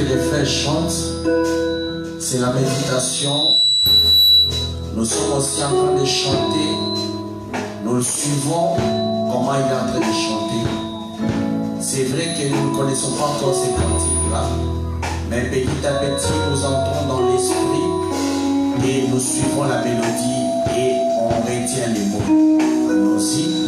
que les frères chantent, c'est la méditation. Nous sommes aussi en train de chanter. Nous le suivons comment il est en train de chanter. C'est vrai que nous ne connaissons pas encore ces cantiques-là, mais petit à petit nous entrons dans l'esprit et nous suivons la mélodie et on retient les mots. Allons-y.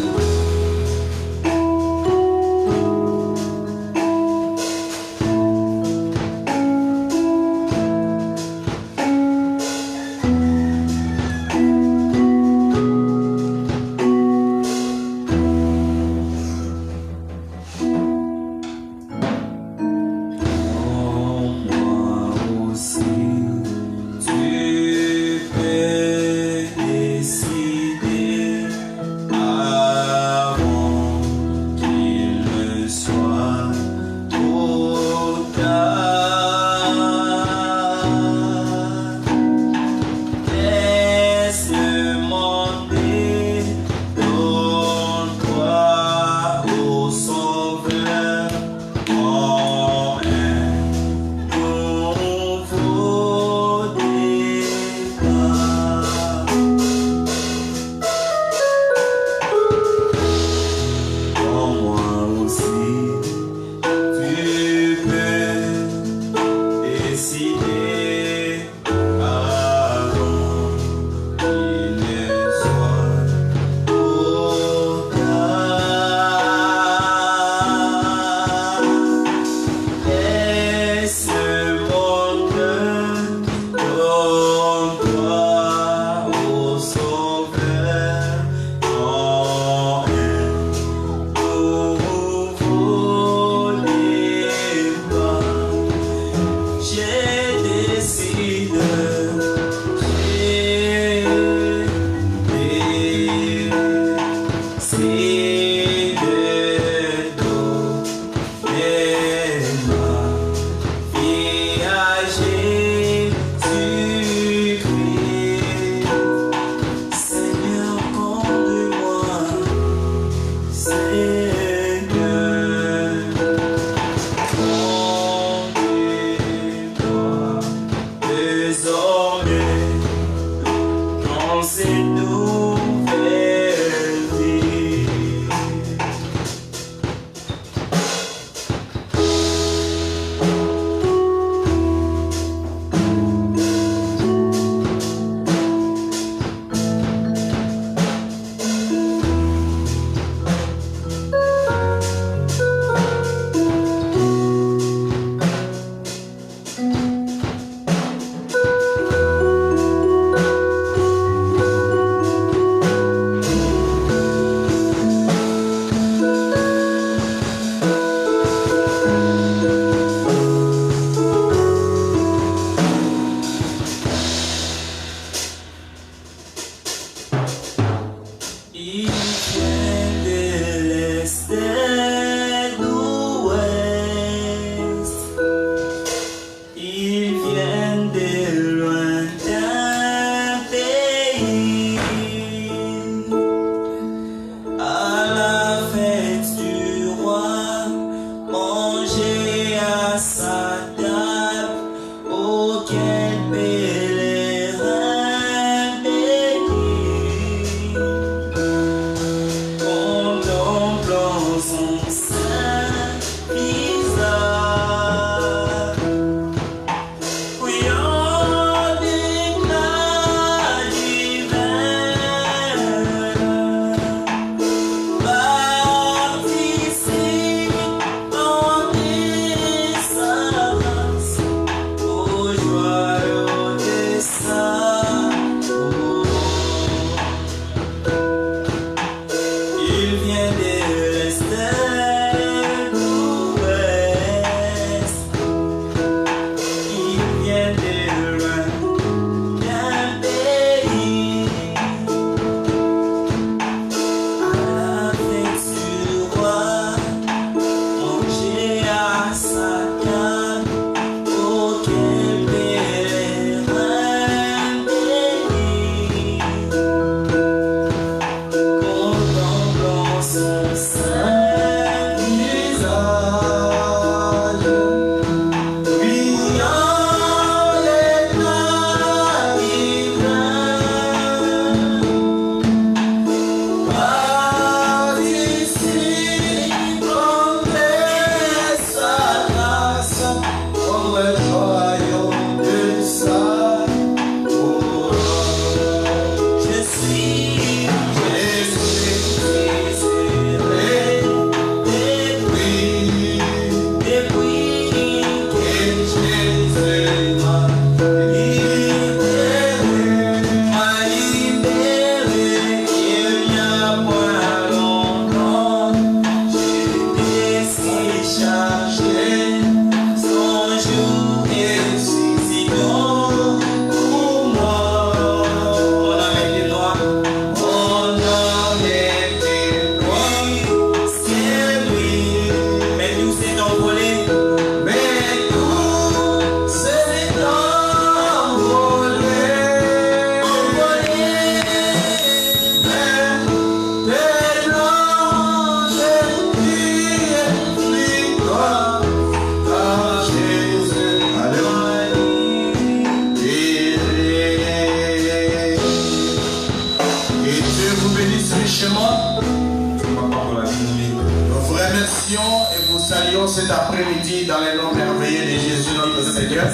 entrons cet après-midi dans les noms merveilleux de Jésus notre Seigneur.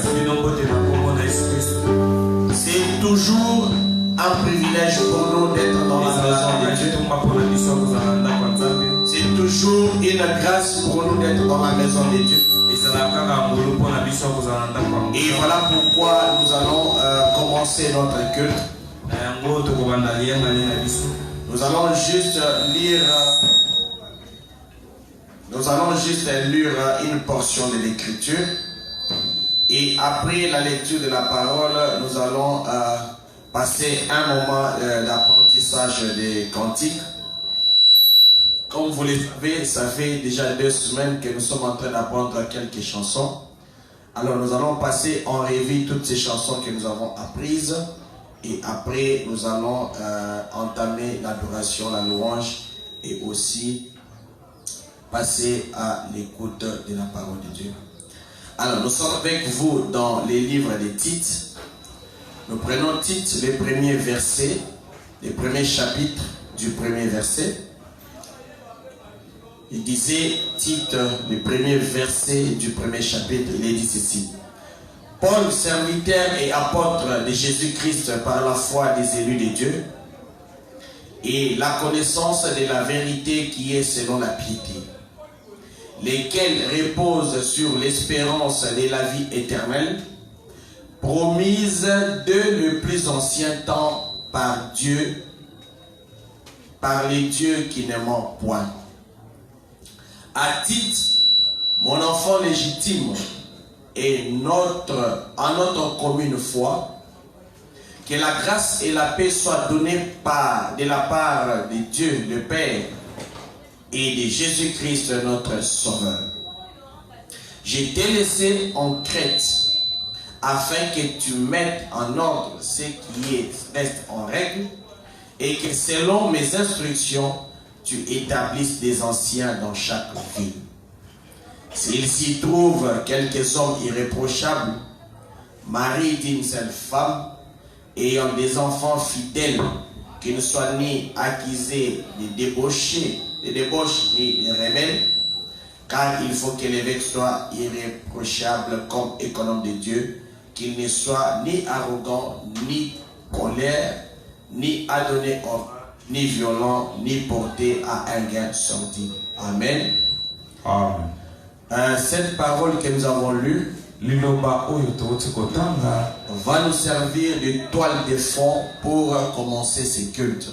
C'est toujours un privilège pour nous d'être dans la maison de Dieu. C'est toujours une grâce pour nous d'être dans la maison de Dieu. Et voilà pourquoi nous allons commencer notre culte. Nous allons juste lire une portion de l'écriture. Et après la lecture de la parole, nous allons passer un moment d'apprentissage des cantiques. Comme vous le savez, ça fait déjà 2 semaines que nous sommes en train d'apprendre quelques chansons. Alors nous allons passer en revue toutes ces chansons que nous avons apprises. Et après, nous allons entamer l'adoration, la louange et aussi passer à l'écoute de la parole de Dieu. Alors, nous sommes avec vous dans les livres des Tite. Nous prenons Tite, les premiers versets, les premiers chapitres du premier verset. Il disait, Tite, le premier verset du premier chapitre, il est dit ceci. Paul, serviteur et apôtre de Jésus-Christ par la foi des élus de Dieu et la connaissance de la vérité qui est selon la piété, lesquels reposent sur l'espérance de la vie éternelle, promise de le plus ancien temps par Dieu, par les dieux qui ne mentent point. À Tite, mon enfant légitime, et en notre commune foi, que la grâce et la paix soient données de la part de Dieu le Père et de Jésus-Christ notre Sauveur. Je t'ai laissé en Crète afin que tu mettes en ordre ce qui reste en règle et que selon mes instructions, tu établisses des anciens dans chaque ville. S'il s'y trouve quelques hommes irréprochables, maris d'une seule femme, ayant des enfants fidèles, qui ne soient ni accusés de débauches ni de rebelles, car il faut que l'évêque soit irréprochable comme économe de Dieu, qu'il ne soit ni arrogant, ni colère, ni adonné ni violent, ni porté à un gain sordide. Amen. Amen. Cette parole que nous avons lue va nous servir de toile de fond pour commencer ces cultes.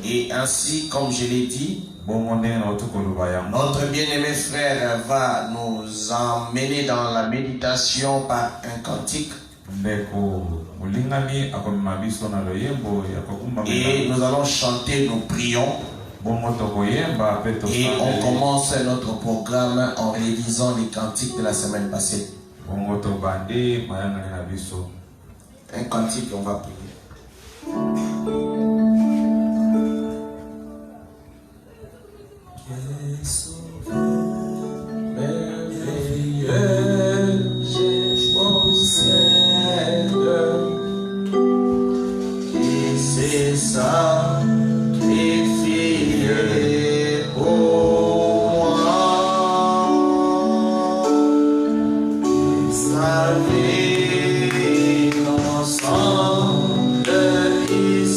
Et ainsi, comme je l'ai dit, notre bien-aimé frère va nous emmener dans la méditation par un cantique. Et nous allons chanter, nous prions. Et on commence notre programme en révisant les cantiques de la semaine passée. Un cantique, on va prier. Merveilleux, mon Seigneur, qui c'est ça? Is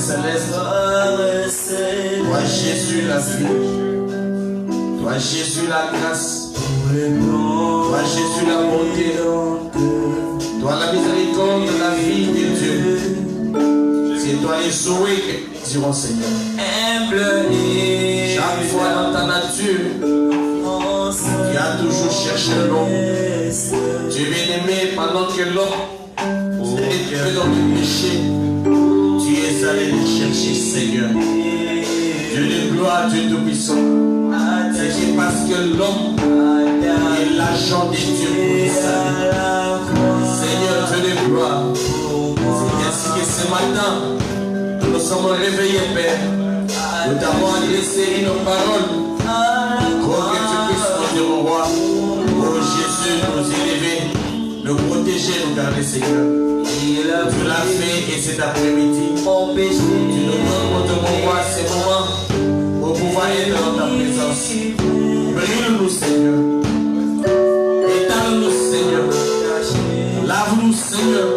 Céleste. Toi Jésus la vie. Toi Jésus la grâce. Toi Jésus la bonté. Toi la miséricorde de la vie de Dieu. C'est toi les Zoé que diront Seigneur. Chaque fois dans ta nature, tu as toujours cherché l'homme. Tu es bien aimé pendant que l'homme était dans le péché. Tu es allé le chercher, Seigneur. Dieu de gloire, Dieu tout-puissant. C'est parce que l'homme est l'agent de Dieu pour le salut. Seigneur, Dieu de gloire. C'est ainsi que ce matin, nous sommes réveillés, Père. Nous t'avons adressé une parole. Pour que tu puisses nous dire au roi. Oh Jésus, nous élever, nous protéger, nous garder, Seigneur. Tu l'as fait et cet après-midi. Tu nous donnes, mon roi, ces moments pour pouvoir être dans ta présence. Brille-nous, Seigneur. Étale-nous, Seigneur. Lave-nous, Seigneur,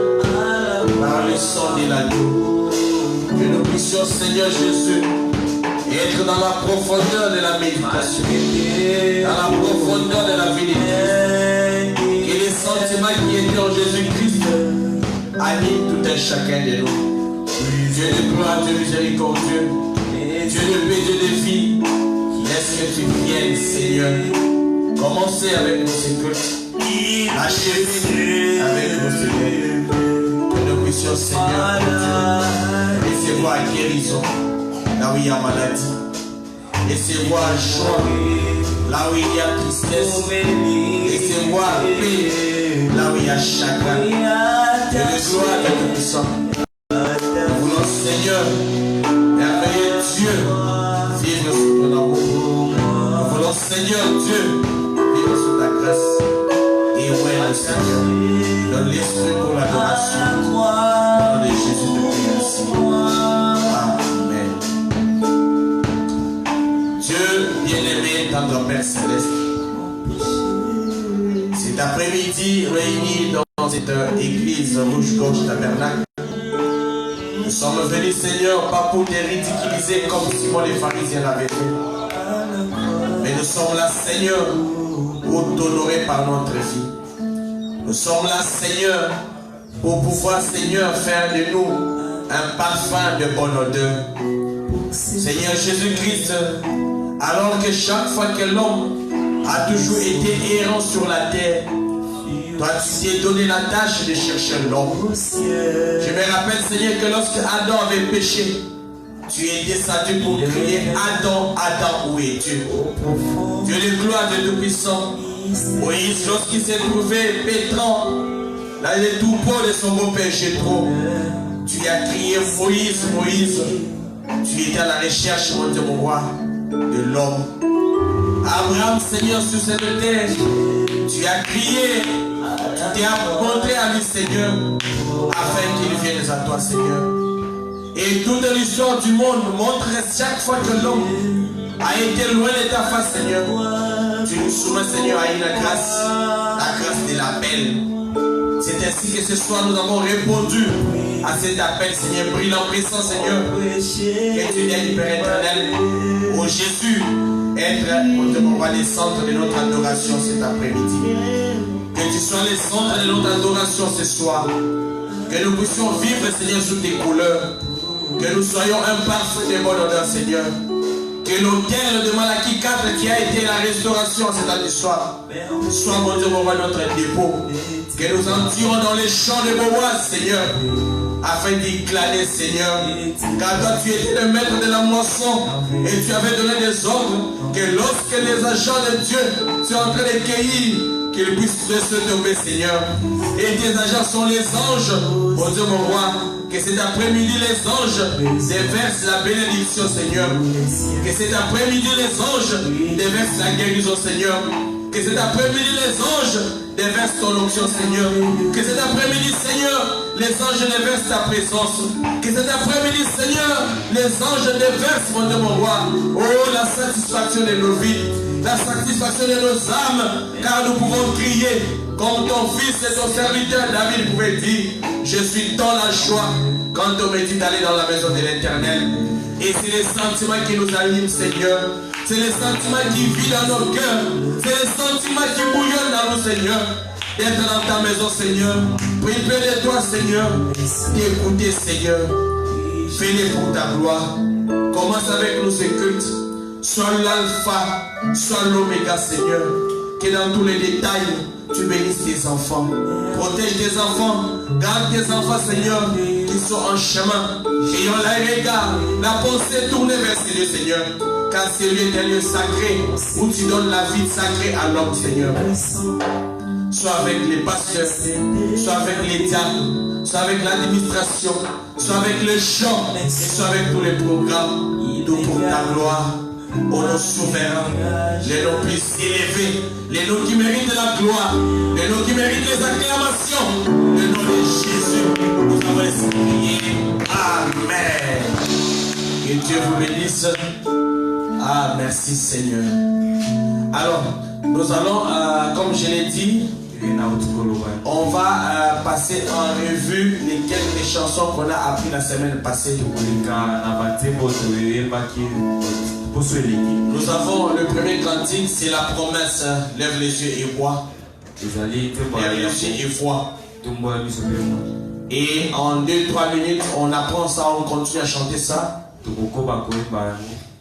par le sang de l'agneau. Que nous puissions, Seigneur Jésus, être dans la profondeur de la méditation, dans la profondeur de la vie de Christ. Que les sentiments qui étaient en Jésus-Christ animent tout un chacun de nous. Dieu de gloire, Dieu miséricordieux, Dieu de paix, Dieu de vie, laisse que tu viennes, Seigneur. Commencez avec nos sécures. Achevez avec nos sécures. Que nous puissions, Seigneur, recevoir guérison là où il y a maladie. Recevoir joie là où il y a tristesse. Recevoir paix là où il y a chagrin. Que le gloire de tout puissant. Nous voulons, Seigneur, merveilleux Dieu, vivre sous ton amour. Nous voulons, Seigneur Dieu, vivre sous ta grâce. Et ouais, le Seigneur, donne l'esprit pour l'adoration. Au nom de Jésus, de merci. Amen. Dieu bien-aimé, tendre Père Céleste, cet après-midi réunis dans cette église Rouge-Gorge Tabernacle, nous sommes venus, Seigneur, pas pour te ridiculiser comme Simon les pharisiens l'avaient fait. Mais nous sommes là, Seigneur, pour t'honorer par notre vie. Nous sommes là, Seigneur, pour pouvoir, Seigneur, faire de nous un parfum de bonne odeur. Seigneur Jésus-Christ, alors que chaque fois que l'homme a toujours été errant sur la terre, toi, tu t'es donné la tâche de chercher l'homme. Je me rappelle, Seigneur, que lorsque Adam avait péché, tu es descendu pour crier Adam, Adam, où es-tu? Dieu de gloire, Dieu tout-puissant. Moïse, lorsqu'il s'est trouvé pétrant, là, il est tout pauvre de son beau-père Jéthro, tu as crié Moïse, Moïse. Tu étais à la recherche, mon Dieu, mon roi, de l'homme. Abraham, Seigneur, sur cette terre, tu as crié. Tu t'es montré à lui, Seigneur, afin qu'il vienne à toi, Seigneur. Et toute l'histoire du monde montre chaque fois que l'homme a été loin de ta face, Seigneur. Tu nous soumets, Seigneur, à une grâce, la grâce de l'appel. C'est ainsi que ce soir nous avons répondu à cet appel, Seigneur. Brillant, puissant, Seigneur. Que tu viennes, Père éternel. Oh Jésus, être, mon Dieu, mon roi, les centres de notre adoration cet après-midi. Que tu sois les centres de notre adoration ce soir. Que nous puissions vivre, Seigneur, sous tes couleurs. Que nous soyons un parfum de bonne odeur, Seigneur. Que l'autel de Malachie 4 qui a été la restauration cette année soir soit, mon Dieu, mon roi, notre dépôt. Que nous entrions dans les champs de Boaz, Seigneur, afin d'y glaner, Seigneur. Car toi, tu étais le maître de la moisson et tu avais donné des ordres que lorsque les agents de Dieu sont en train de cueillir, qu'ils puissent se tomber, Seigneur. Et tes agents sont les anges, mon Dieu, mon roi. Que cet après-midi, les anges déversent la bénédiction, Seigneur. Que cet après-midi, les anges déversent la guérison, Seigneur. Que cet après-midi, les anges déversent ton onction, Seigneur. Que cet après-midi, Seigneur, les anges déversent ta présence. Que cet après-midi, Seigneur, les anges déversent, mon Dieu, mon roi. Oh, la satisfaction de nos vies, la satisfaction de nos âmes, car nous pouvons crier Comme ton fils et ton serviteur David pouvait dire, je suis dans la joie quand on me dit d'aller dans la maison de l'Éternel. Et c'est les sentiments qui nous animent, Seigneur. C'est les sentiments qui vivent dans nos cœurs. C'est les sentiments qui bouillonnent dans nous, Seigneur. D'être dans ta maison, Seigneur. Pour y plaider toi, Seigneur. T'écouter, Seigneur. Fais-les pour ta gloire. Commence avec nous ce culte. Sois l'alpha, sois l'oméga, Seigneur. Que dans tous les détails, tu bénisses tes enfants. Protège tes enfants. Garde tes enfants, Seigneur, qui sont en chemin. Ayant la regard, la pensée tournée vers ces lieux, Seigneur. Car ce lieu est un lieu sacré où tu donnes la vie sacrée à l'homme, Seigneur. Soit avec les pasteurs, soit avec les diacres, soit avec l'administration, soit avec le chant, et soit avec tous les programmes. Nous pour ta gloire, ô nos souverains, les noms plus élevés, les noms qui méritent la gloire, les noms qui méritent les acclamations, le nom de Jésus, nous avons laissé prier. Amen. Que Dieu vous bénisse. Ah, merci Seigneur. Alors, nous allons, comme je l'ai dit, on va passer en revue les quelques chansons qu'on a apprises la semaine passée. Nous avons le premier cantique, c'est la promesse. Lève les yeux et vois. Lève les yeux et vois. Et en 2-3 minutes, on apprend ça, on continue à chanter ça.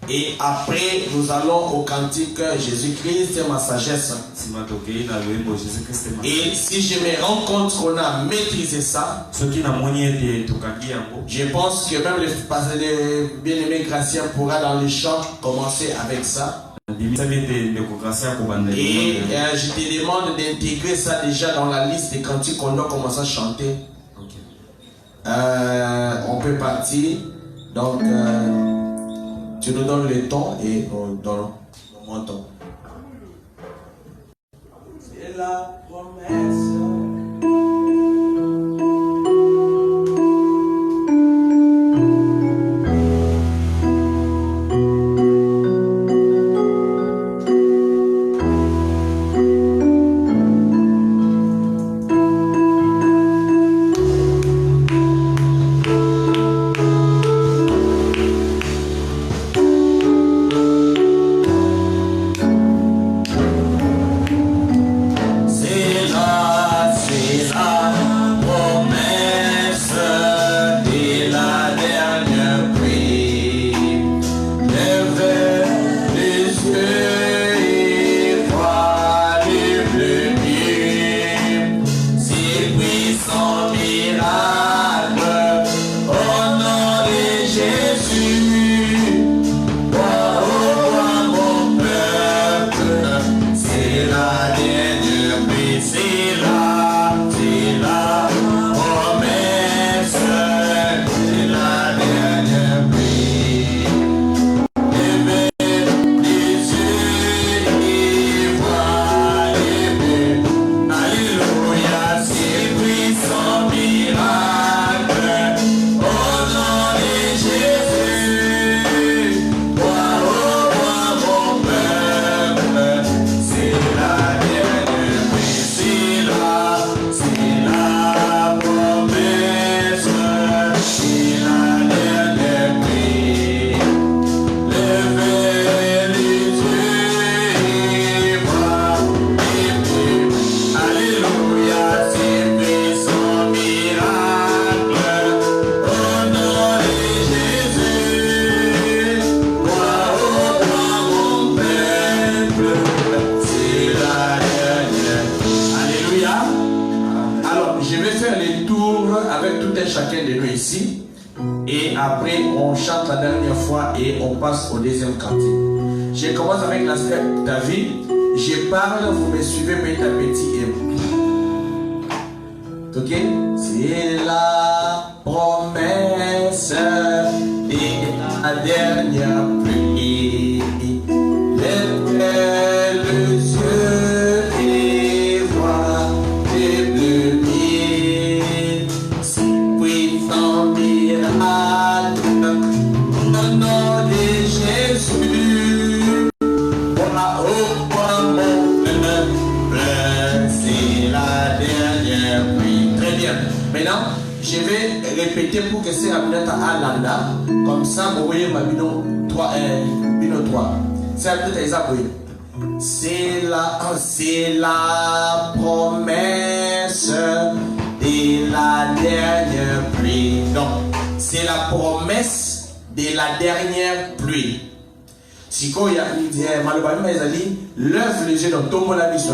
Et après, nous allons au cantique Jésus-Christ et ma sagesse. Et si je me rends compte qu'on a maîtrisé ça, je pense que même le bien-aimé Gracien pourra dans les chants commencer avec ça. Et je te demande d'intégrer ça déjà dans la liste des cantiques qu'on doit commencer à chanter. On peut partir. Donc, tu nous donnes le temps et nous donnons le montant. C'est la promesse. Chacun de nous ici, et après on chante la dernière fois et on passe au deuxième cantique. Je commence avec l'aspect David. Je parle, vous me suivez petit à petit. Ok? C'est la promesse et la dernière pluie. Lève les yeux et vois les bleus. Au nom de Jésus, voilà au point mon peuple, c'est la Je vais répéter pour que c'est Aminata Alanda. Comme ça, vous voyez ma bino 3. C'est Aminata Isaboye. C'est la promesse de la dernière pluie. Non, c'est la promesse de la dernière pluie. Si quand il y a lève les yeux dans ton mot la mission.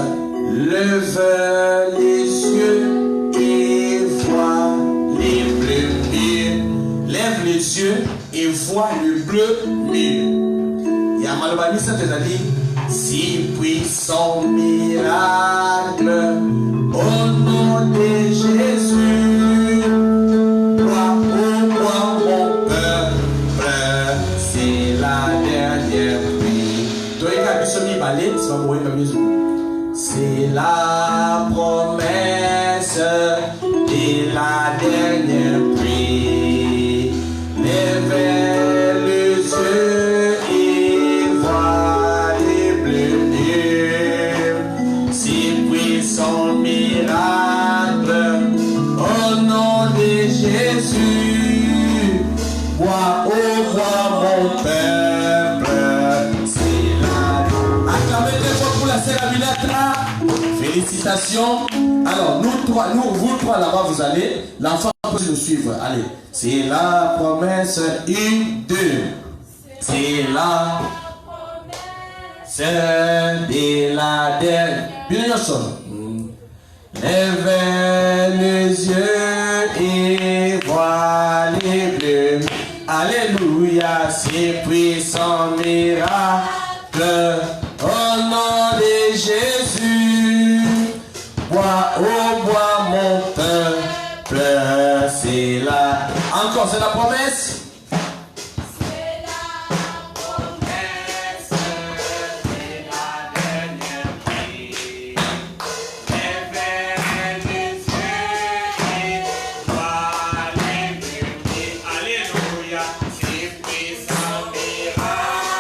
Lève les yeux et vois les bleus mûrs. Lève les yeux et vois le bleu mûr. Il y a Malobani ça te dit. Si puissant miracle au nom de Jésus, toi au moi mon peuple, c'est la dernière pluie. C'est la promesse de la dernière pluie. Lève les yeux et vois les bleus mûrs. Si puissant miracle au nom de Jésus, vois au roi mon peuple. C'est la. Acclamez très fort pour la sœur Aminata. Félicitations. Alors, vous trois là-bas, vous allez. L'enfant peut nous suivre. Allez. C'est la promesse. 1, 2. C'est la promesse de la dernière. Bien sûr. Lève les yeux et vois les bleus. Alléluia. C'est puissant miracle. Au nom de Jésus, bois, oh bois mon peuple, c'est la. Encore, c'est la promesse. C'est la promesse de la dernière pluie. Lève les yeux et vois les bleus. Alléluia, c'est puissant miracle.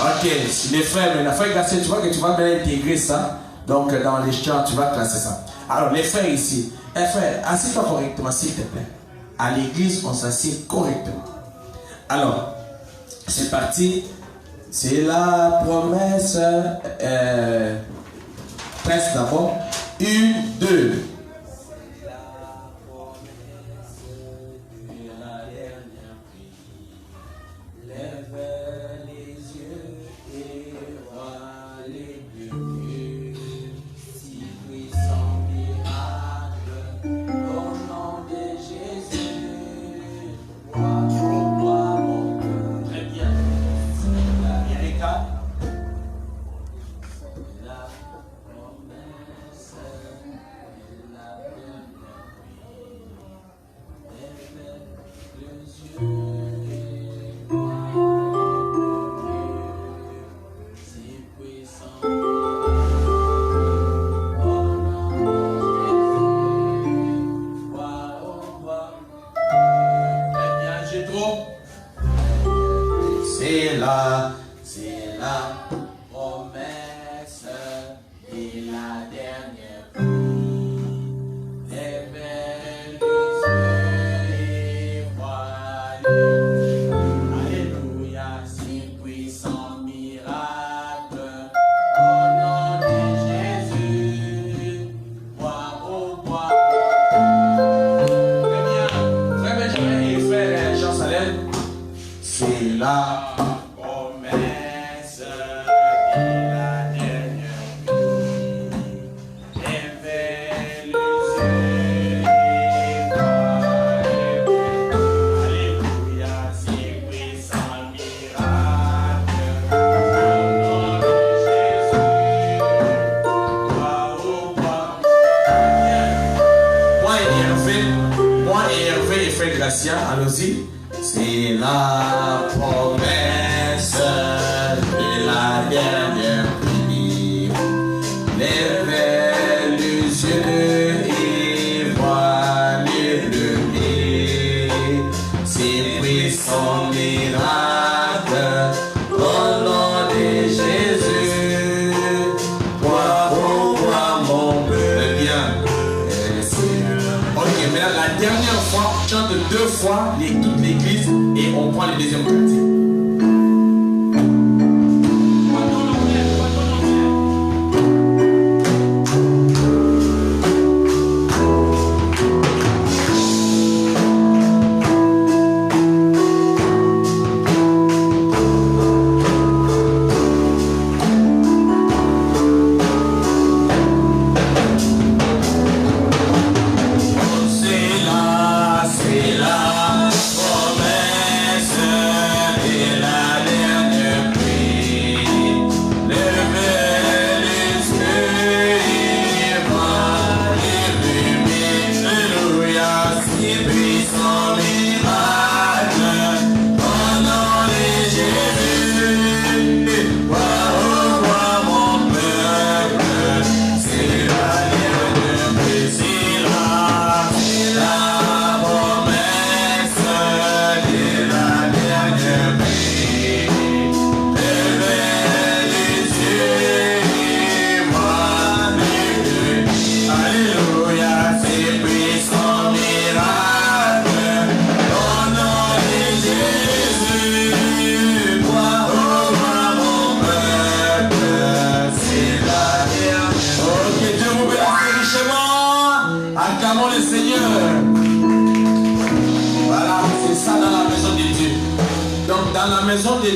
Ok, les frères, mais la frère Gassé, tu vois que tu vas bien intégrer ça. Donc dans les chants, tu vas classer ça. Alors les frères ici, frère, assieds-toi correctement s'il te plaît. À l'église, on s'assied correctement. Alors, c'est parti. C'est la promesse. Presse d'abord. 1, 2. C'est la promesse de la dernière pluie. Lève les yeux et vois le bleu. Alléluia, si puissant miracle. Au nom de Jésus, bois au bois. Très bien. Frère Benjamin et frère Jean Salem, c'est la allons-y. C'est la promesse de la dernière pluie. Lève les yeux et vois les bleus. C'est puissant miracle. Au fois toute l'église et on prend le deuxième quartier.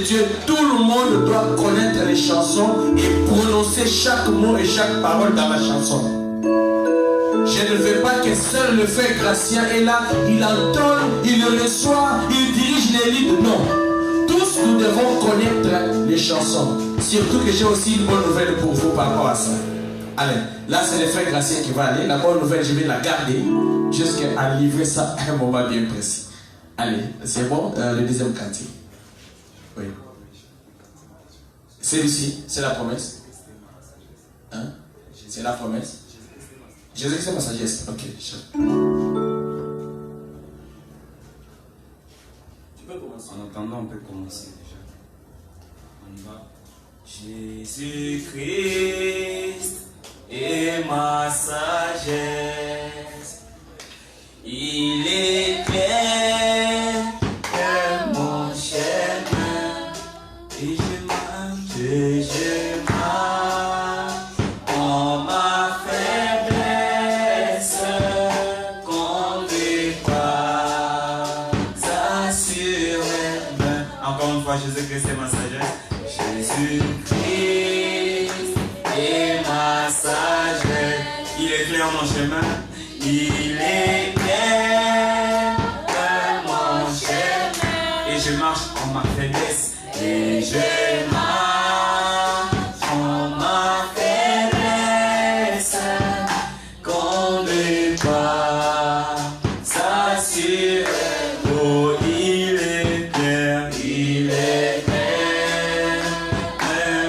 Dieu, tout le monde doit connaître les chansons et prononcer chaque mot et chaque parole dans la chanson. Je ne veux pas que seul le frère Gratien est là, il entonne, il reçoit, il dirige les livres. Non. Tous nous devons connaître les chansons. Surtout que j'ai aussi une bonne nouvelle pour vous par rapport à ça. Allez, là c'est le frère Gratien qui va aller. La bonne nouvelle, je vais la garder jusqu'à livrer ça à un moment bien précis. Allez, c'est bon, le deuxième cantique. Oui. Celui-ci, c'est la promesse. Hein? C'est la promesse. Jésus, c'est ma sagesse. Ok. Tu peux commencer. En attendant, on peut commencer déjà. On va. Jésus-Christ est ma sagesse. Il est clair que mon chemin. Et je marche en ma faiblesse, conduit par assurément. Encore une fois, Jésus-Christ est ma sagesse. Jésus-Christ est ma sagesse. Il est clair mon chemin. Il est clair mon chemin. Et je marche en ma faiblesse. Et je marche en ma faiblesse, conduit par s'assurer. Oh, il est clair,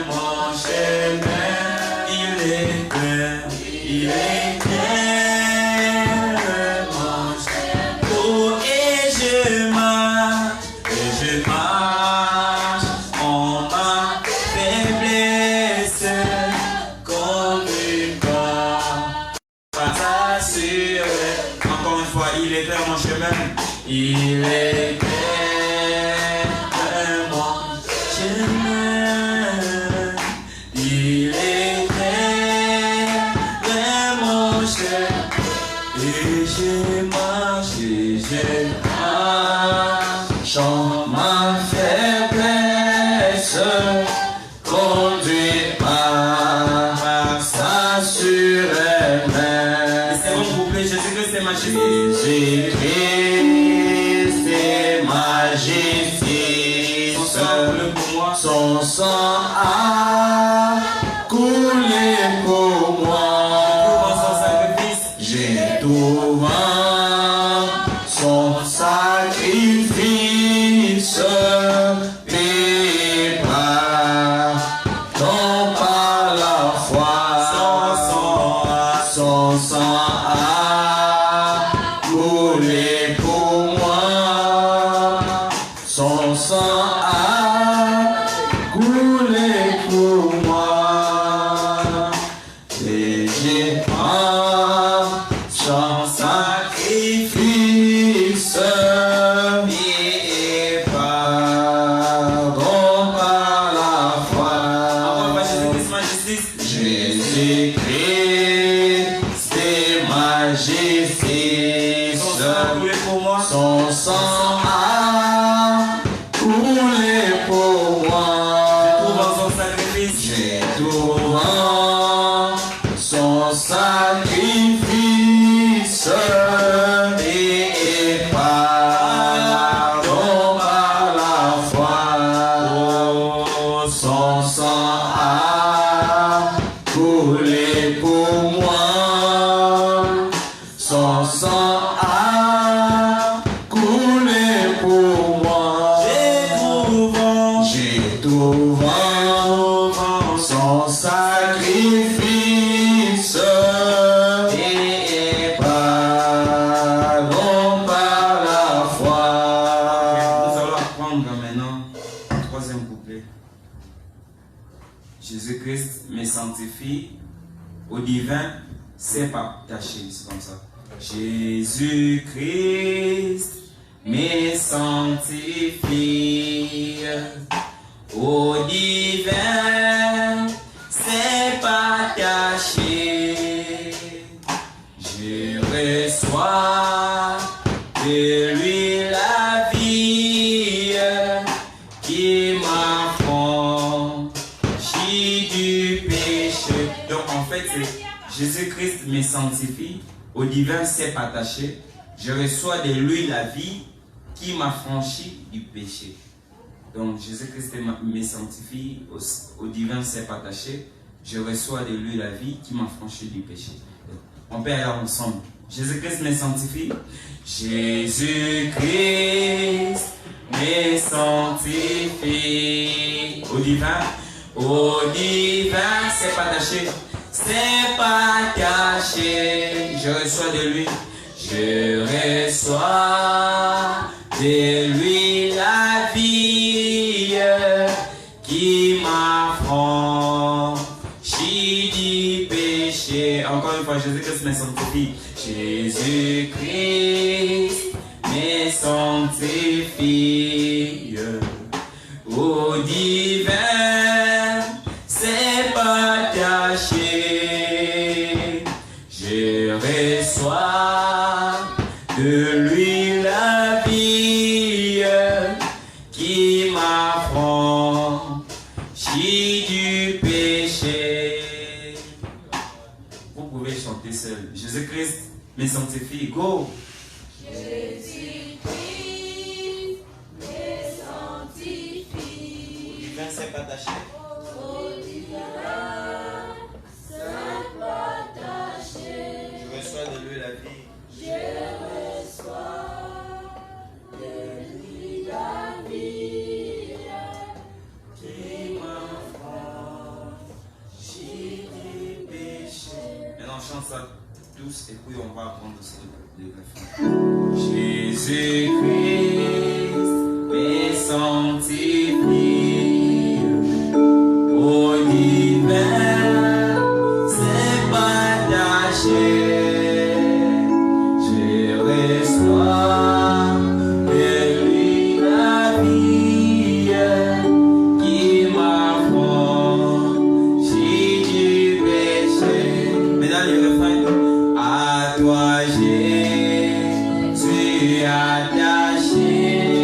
mon chemin, il est clair, mon chemin. Oh, et je marche, en ma faiblesse, conduit par s'assurer. Encore une fois, il est clair mon chemin. Il est clair mon chemin. Il est clair mon chemin. Et je marche en ma faiblesse, conduit par s'assurer. C'est bon, s'il vous plaît, Jésus-Christ est ma justice. Jésus-Christ est ma justice. Son sang a coulé pour moi. J'ai trouvé son sacrifice. Son sang a coulé pour moi. Son sang a coulé pour moi. Jésus-Christ, j'ai devant son sacrifice et pardon par la foi. Son sang a coulé pour moi. Son sang a coulé pour moi. J'ai devant son sacrifice et pardon par la foi. Nous allons apprendre maintenant le troisième couplet. Jésus-Christ me sanctifie, au divin c'est attaché, c'est comme ça. Jésus-Christ me sanctifie, au divin c'est attaché. Je reçois de lui la vie qui m'affranchit du péché. Donc en fait, c'est Jésus-Christ me sanctifie, au divin c'est attaché. Je reçois de lui la vie qui m'affranchit du péché. Donc Jésus-Christ me sanctifie, au divin c'est attaché. Je reçois de lui la vie qui m'affranchit du péché. On peut aller ensemble. Jésus-Christ me sanctifie. Jésus-Christ me sanctifie. Au divin c'est attaché. C'est attaché. Je reçois de lui. Je reçois de lui la vie qui m'affranchit du péché. Encore une fois, Jésus-Christ me sanctifie. Jésus-Christ me sanctifie. Au divin, c'est attaché. Je reçois de lui la vie qui m'affranchit du péché. Vous pouvez chanter seul. Jésus-Christ me sanctifie. Go! Jésus-Christ me sanctifie. Au divin, c'est attaché. Au divin, c'est attaché. Je reçois de lui la vie. Je reçois de lui la vie qui m'affranchit du péché. Maintenant, on chante ça tous et puis on va apprendre aussi le refrain. Jésus-Christ me sanctifie, au divin c'est attaché. Je reçois de lui la vie qui m'affranchit du péché. Maintenant, le refrain. À toi Jésus attaché.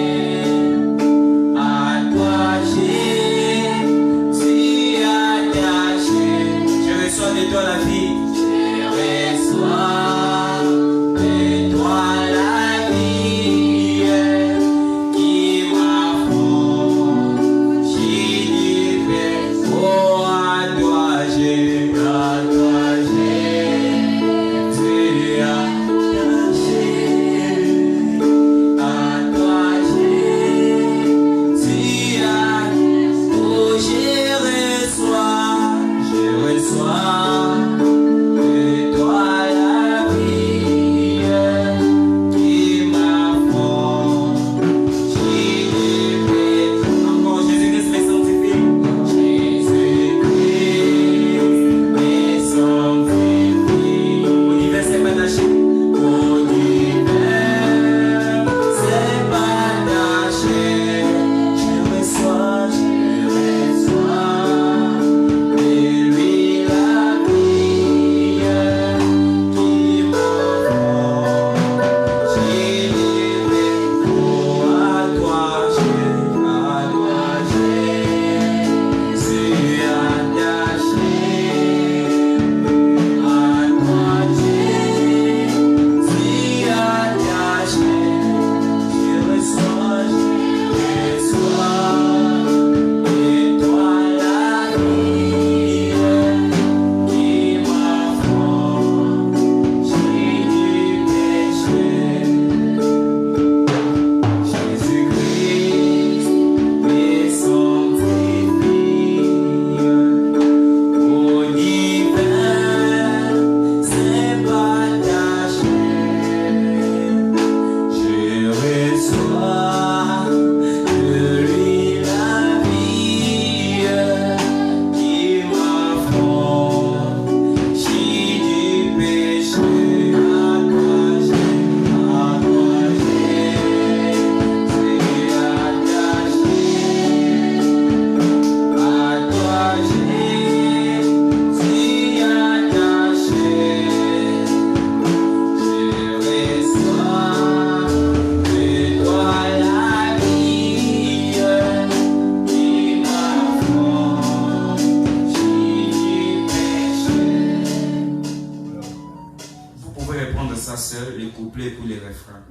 couplets et pour les refrains.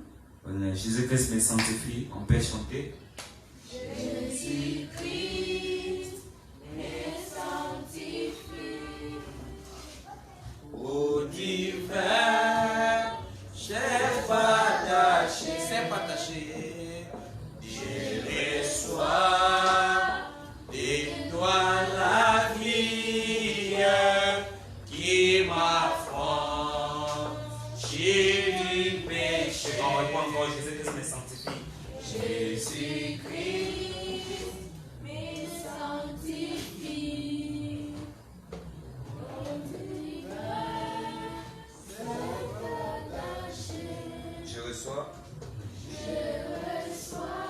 Jésus-Christ me sanctifie, on peut chanter. Jésus-Christ me sanctifie. Au divin, c'est partaché. Je reçois de toi la vie qui m'affranchit du péché. On reprend encore, Jésus-Christ me sanctifie. Jésus-Christ me sanctifie. Au divin, c'est attaché. Je reçois. Je reçois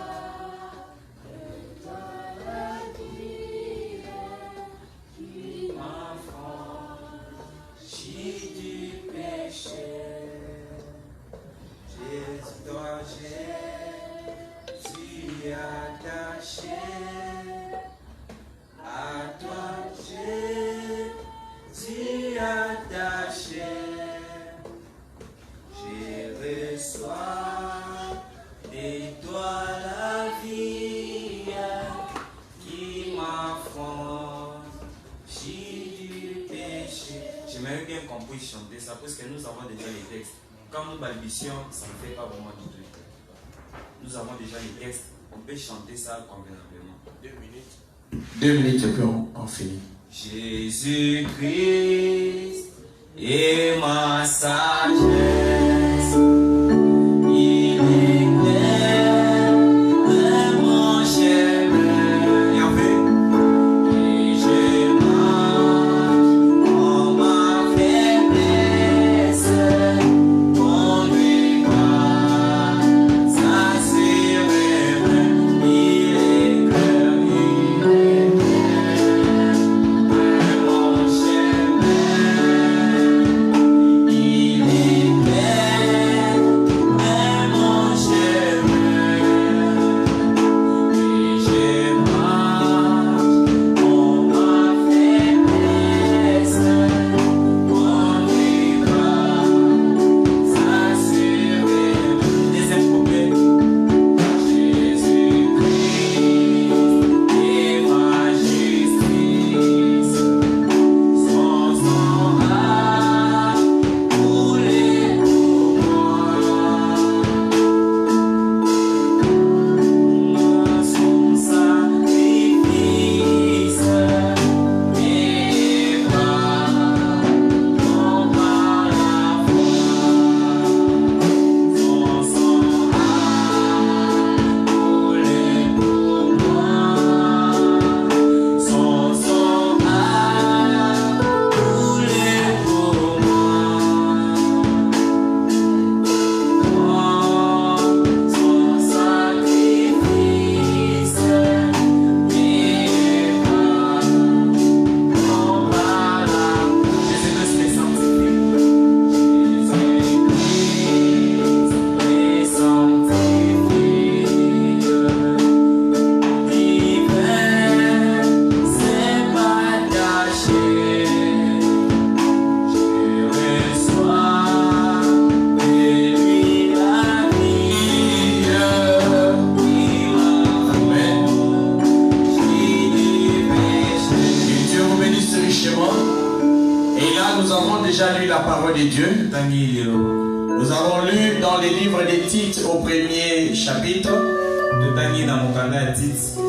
de toi la vie qui m'affranchit du péché. Toi, Jésus attaché. À toi, Jésus attaché. Je reçois de toi la vie qui m'affranchit du péché. J'aimerais bien qu'on puisse chanter ça parce que nous avons déjà les textes. Quand nous balbutions, ça ne fait pas vraiment du tout. Nous avons déjà les textes. On peut chanter ça convenablement. 2 minutes. 2 minutes et puis on finit. Jésus-Christ est ma sagesse. Il éclaire mon chemin. Et en fait, et je marche en ma faiblesse. Conduit par sa sirène. Il éclaire mon chemin. Il éclaire mon chemin. Et je marche en ma faiblesse. Conduit par sa sirène. Deuxième couplet. Jésus-Christ est ma justice. Son sang a coulé pour moi. Son sacrifice est pardon par la foi. Son sang a coulé pour moi. Son sang a coulé pour moi. Son sacrifice est pardon par la foi. Jésus-Christ me sanctifie. Jésus-Christ me sanctifie. Divin, c'est partaché. Je reçois de lui la vie qui m'affranchit du péché. Que Dieu vous bénisse richement. Et là, nous avons déjà lu la parole de Dieu. Nous avons lu dans les livres des titres au premier chapitre.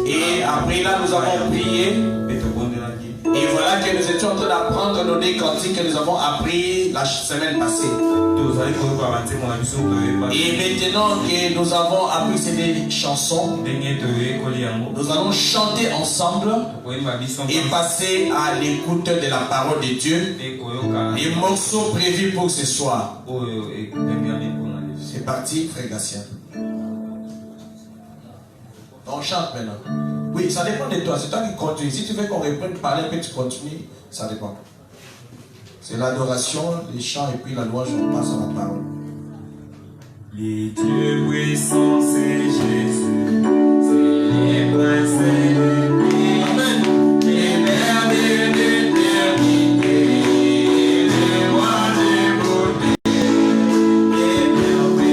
Et après là, nous avons prié. Et voilà que nous étions en train d'apprendre nos deux cantiques que nous avons appris la semaine passée. Et maintenant que nous avons appris ces chansons, nous allons chanter ensemble et passer à l'écoute de la parole de Dieu. Les morceaux prévus pour ce soir. C'est parti, frère Gatien. On chante maintenant. Oui, ça dépend de toi. C'est toi qui continue. Si tu veux qu'on reprenne parler, puis tu continues, ça dépend. C'est l'adoration, les chants et puis la louange, on passe à la parole. Les dieux puissants, c'est Jésus. C'est les princes et les pays. Amen. Les merveilles d'éternité. Les rois des beautés. Les merveilles.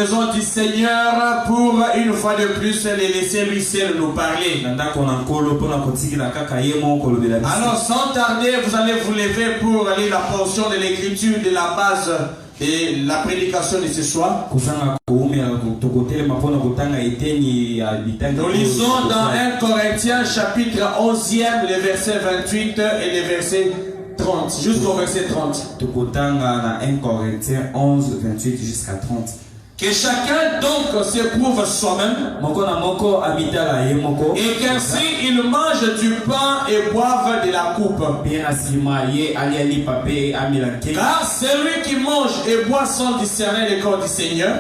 maison du Seigneur pour une fois de plus les laisser lui seul nous parler. Alors sans tarder, vous allez vous lever pour lire la portion de l'écriture de la base et la prédication de ce soir. Nous lisons dans 1 Corinthiens chapitre 11e, les versets 28 et les versets 30, jusqu'au verset 30. 1 Corinthiens 11, 28 jusqu'à 30. Que chacun donc s'éprouve soi-même et qu'ainsi il mange du pain et boive de la coupe. Car celui qui mange et boit sans discerner le corps du Seigneur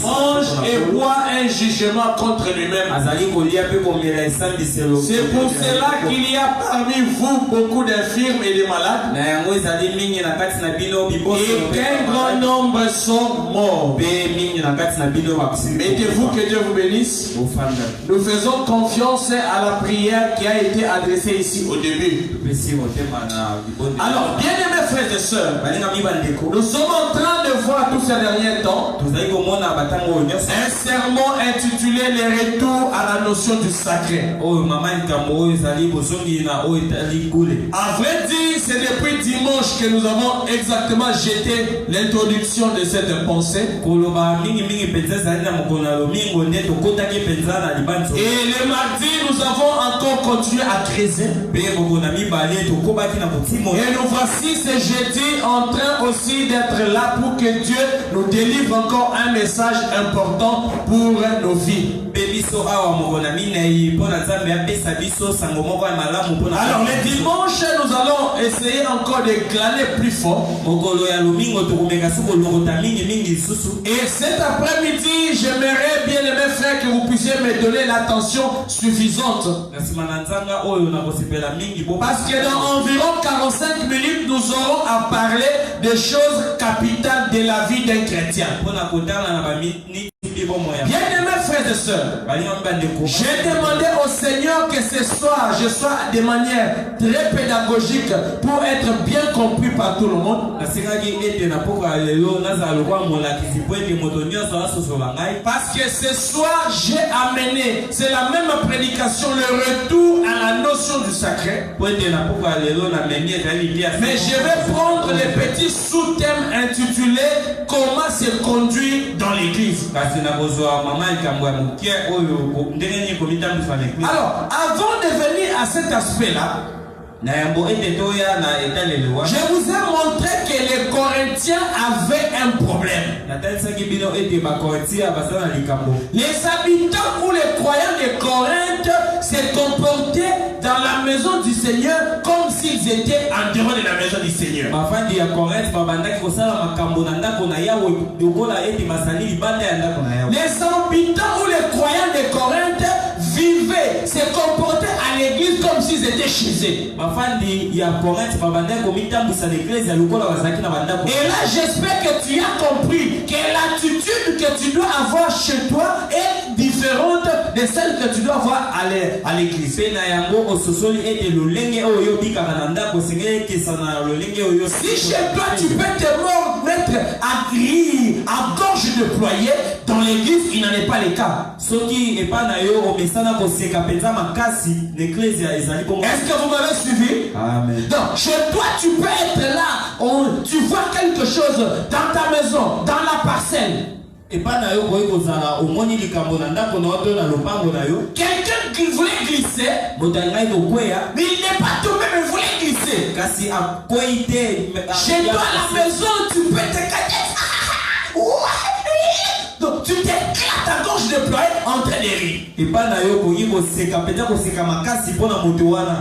mange et boit un jugement contre lui-même. C'est pour cela qu'il y a parmi vous beaucoup d'infirmes et de malades et qu'un grand nombre sont morts. Mettez-vous, que Dieu vous bénisse. Nous faisons confiance à la prière qui a été adressée ici au début. Alors, bien-aimés frères et sœurs, nous sommes en train de voir tous ces derniers temps un sermon intitulé « Les retours à la notion du sacré ». À vrai dire, c'est depuis dimanche que nous avons exactement jeté l'introduction de cette pensée. Et le mardi, nous avons encore continué à creuser. Et nous voici ce jeudi en train aussi d'être là pour que Dieu nous délivre encore un message important pour nos vies. Alors le dimanche, nous allons essayer encore de glaner plus fort. Et cet après-midi, j'aimerais bien, mes frères, que vous puissiez me donner l'attention suffisante. Parce que dans environ 45 minutes, nous aurons à parler des choses capitales de la vie d'un chrétien. Bien-aimés frères et sœurs, j'ai demandé au Seigneur que ce soir, je sois de manière très pédagogique pour être bien compris par tout le monde. Parce que ce soir, j'ai amené, c'est la même prédication, le retour à la notion du sacré. Mais je vais prendre les petits sous-thèmes intitulés « Comment se conduire dans l'église ». Alors, avant de venir à cet aspect-là, je vous ai montré que les Corinthiens avaient un problème. Les habitants ou les croyants de Corinthe se comportaient dans la maison du Seigneur comme s'ils étaient en dehors de la maison du Seigneur. Les habitants ou les croyants de Corinthe vivaient, se comportaient à l'église comme s'ils étaient chez eux. Et là, j'espère que tu as compris que l'attitude que tu dois avoir chez toi est différente de celle que tu dois avoir à l'église. Si chez toi tu peux te mettre à grille, à gorge déployée, dans l'église il n'en est pas le cas. Est-ce que vous m'avez suivi? Amen. Donc chez toi tu peux être là, tu vois quelque chose dans ta maison, dans la parcelle. Quelqu'un qui voulait glisser, mais il n'est pas tombé, mais voulait glisser. Chez toi à la maison, tu peux te cacher. Donc tu t'éclates à gauche déployée en train de rire.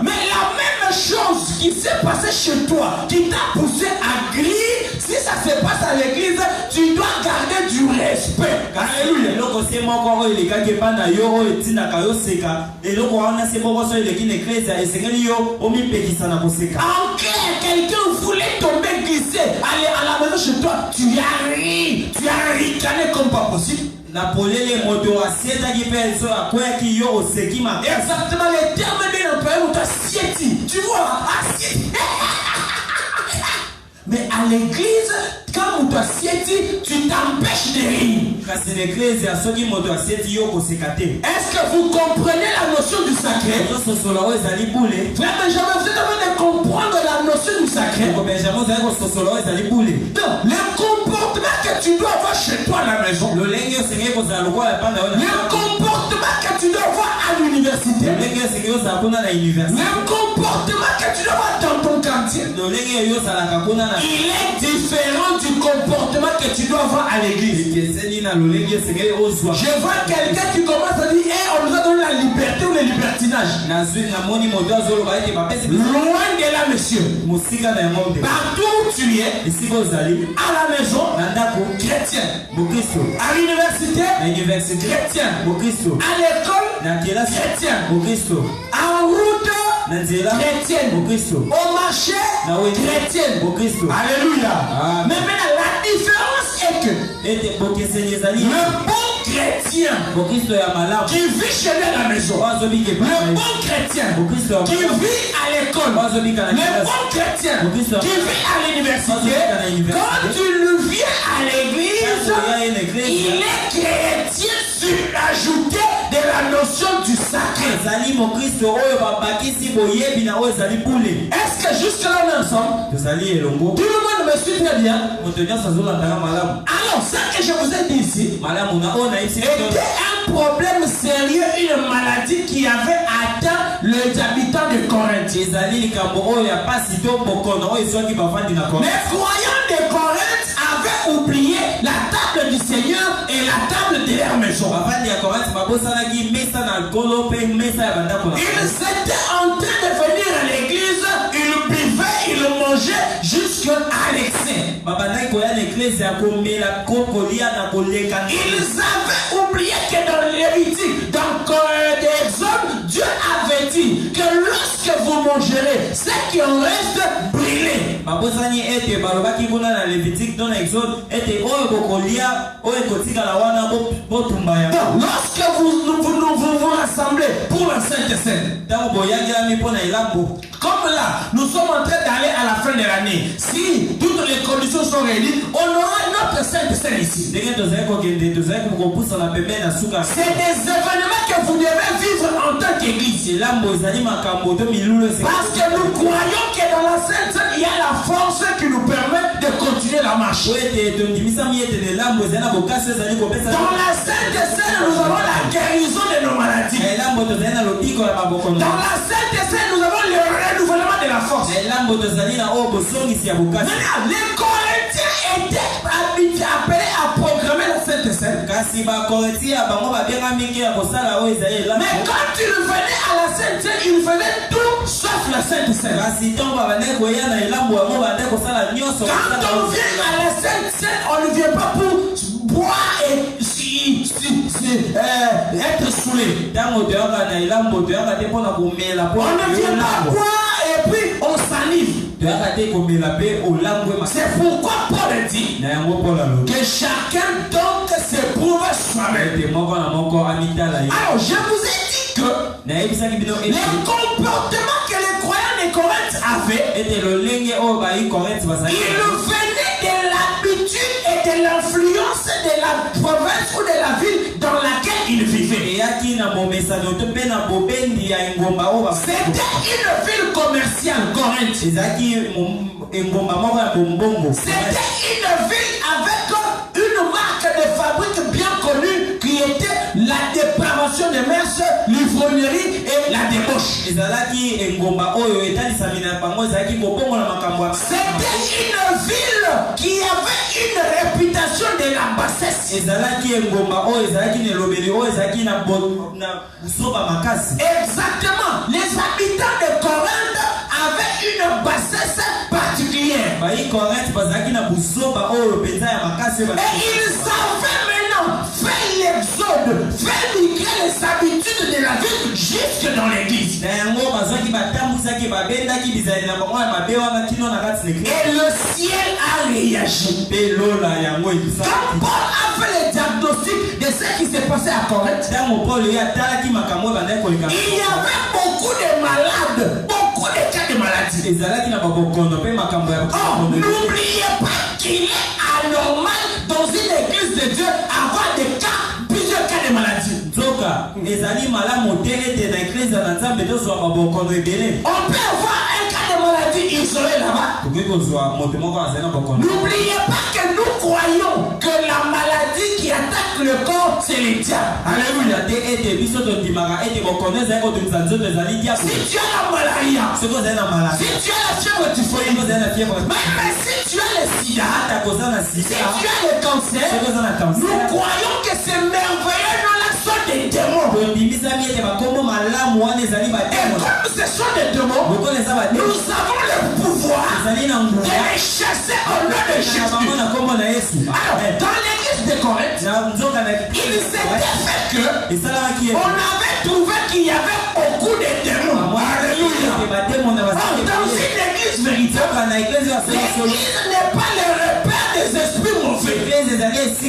Mais la même chose qui s'est passée chez toi, qui t'a poussé à griller, si ça se passe à l'église, tu dois garder du respect. Alléluia. En clair, quelqu'un voulait tomber glisser, aller à la maison chez toi, tu as ri, tu as ricané comme pas possible. Exactement, les termes bien employés, on t'a siéti. Tu vois, assiette. Mais à l'église, quand on t'a siéti, de rire. Kasi l'Église soki moto asieti yo koseka te. Est-ce que vous comprenez la notion du sacré? Ozososola oyo ezali bule. Frère Benjamin, vous êtes en train de comprendre la notion du sacré. Ko Benjamin ozali kososola oyo ezali bule. Donc, le comportement que tu dois avoir chez toi à la maison, lolenge osengeli kozala lokola epanda yo le comportement que tu dois avoir à l'université, lolenge osengeli ozala kuna na université, le comportement que tu dois avoir dans ton quartier, lolenge oyo ozalaka kuna na il est différent du comportement que tu dois avoir à l'église. ekeseni na lolenge osengeli ozwa. Je vois quelqu'un qui commence à dire, hey, on nous a donné la liberté ou le libertinage. nazwi namoni moto azoloba ete bapesi Loin de là, monsieur. mosika na yango te. Partout où tu es, esika ozali à la maison, na ndako chrétien. mokristo, À l'université, na université chrétien. mokristo, À l'école, na kelasi chrétien. mokristo, En route, na nzela chrétienne. mokristo, Au marché, na wenze chrétienne. mokristo. Alléluia. Amen. Mais maintenant, la différence est que ete bokeseni ezali le bon chrétien mokristo ya malamu qui vit chez lui à la maison, oyo azobika le epai bon chrétien mokristo ya qui malamu vit à l'école, oyo azobika na le kelasi, bon chrétien qui vit à l'université, quand tu le viens à l'église, il est chrétien surajouté de la notion du sacré. ezali mokristo oyo babakisi boyebi na oyo ezali bule. Est-ce que jusque là on est ensemble? tozali elongo, Tout le monde me suit très bien. moto nyonso azolandaka malamu Alors, ça que je vous ai dit ici malamu na oyo nayebisi était un problème sérieux, une maladie qui avait atteint les habitants de Corinthe. ezali likambo oyo ya pasi to bokono oyo ezwaki bavandi na Korinte. Les croyants de Corinthe avaient oublié la table du Seigneur et la table de leur maison. bavandi ya Korinte babosanaki mesa na nkolo mpe mesa ya bandako na Ils étaient en train de venir à l'église, ils buvaient, ils mangeaient jusqu'à l'excès. babandaki koya na eglise ya komela kokolia na koleka. Ils avaient oublié que dans Lévitique, dans l'Exode, Dieu avait dit que lorsque vous mangerez, ce qui en reste, brûlez. babosani ete balobaki kuna na Lévitique to na Exode ete oyo bokolia oyo ekotikala wana botumba yango. Donc, lorsque vous rassemblez pour la Sainte Seine, ntango boyangelami mpo na elambo, comme là, nous sommes en train d'aller à la fin de l'année, si toutes les conditions sont réunies, on aura notre Sainte Seine ici. ndenge tozali kokende tozali kopusana pembeni na suka. C'est des événements que vous devez vivre en tant qu'église. elambo ezali makambo to milulu Parce que nous croyons que dans la Sainte Seine, il y a la force qui nous permet de continuer la marche. po ete tondimisami ete na elambo ezali na bokasi ezali kopesa. Dans la Sainte Seine, nous avons la guérison de nos maladies. na elambo tozali na lobiko ya babokono. Dans la Sainte Seine, nous avons le renouvellement de la force. na elambo tozali na oyo bosongisi ya bokasi. Maintenant, les Corinthiens étaient appelés à programmer la Sainte Seine. kasi bakorenti ya bango babengami mingi ya kosala oyo ezali elambo. Mais quand ils venaient à la Sainte Seine, ils faisaient tout sauf la Sainte Seine. kasi ntango babandaki koya na elambo yango bandaki kosala nyonso. Quand on vient à la Sainte Seine, on ne vient pas pour boire et être saoulé. ntango toyaka na elambo toyaka te mpona komela mpo On ne vient pas boire et puis on salive. toyaka te komela mpe olangwe C'est pourquoi Paul dit na yango mpola lo que chacun donc s'éprouve soi-même. ete moko na moko amitala ye. Alors, je vous ai dit que nayebisaki bino les comportements que les croyants de Corinthe avaient, ete lolenge oyo bayi Korinte bazali ils venaient de l'habitude et de l'influence de la province ou de la ville dans laquelle ils vivaient. eyaki na bomesano to mpe na bobendi ya engomba oyo C'était une ville commerciale, Corinthe. ezalaki engomba moko ya bombongo. C'était une ville avec une marque de fabrique bien connue qui était la dépravation des mœurs, l'ivrognerie et la débauche. ezalaki engomba oyo etalisami na bango ezalaki kobongola makambo ya C'était une ville qui avait une réputation de la bassesse. ezalaki engomba oyo ezalaki na elobeli oyo ezalaki na buzoba makasi. Exactement. Les habitants de Corinthe avaient une bassesse particulière. bayi Korinte bazalaki na buzoba oyo mpenza ya makasi oyo Et ils avaient maintenant fait l'exode, fait migrer les habitudes de la ville jusque dans l'église. na yango bazwaki batambwisaki babendaki bizali na bango ya mabe wana kino na kati na eglise. Et le ciel a réagi. mpe lola yango ebisaki. Quand Paul a fait le diagnostic de ce qui s'est passé à Corinthe, ntango Paul ye atalaki makambo oyo bandaki koleka il y avait beaucoup de malades, beaucoup de cas de maladie. ezalaki na babokono mpe makambo ya Oh, n'oubliez pas qu'il est anormal dans une église de Dieu avoir un cas de maladie isolé là-bas. N'oubliez pas que nous croyons que la maladie qui attaque le corps, c'est les diables. Alléluia. Si tu as la malaria, si tu as la fièvre typhoïde, même si tu as le sida, si tu as le cancer, nous croyons que ces merveilleux noms-là sont des démons. Et comme ce sont des démons, nous avons le pouvoir de les chasser au nom de Jésus. Alors, dans l'église de Corinthe, il s'était fait que on avait trouvé qu'il y avait beaucoup de démons. Alléluia. Dans une église véritable, l'église n'est pas le repère des esprits mauvais. L'église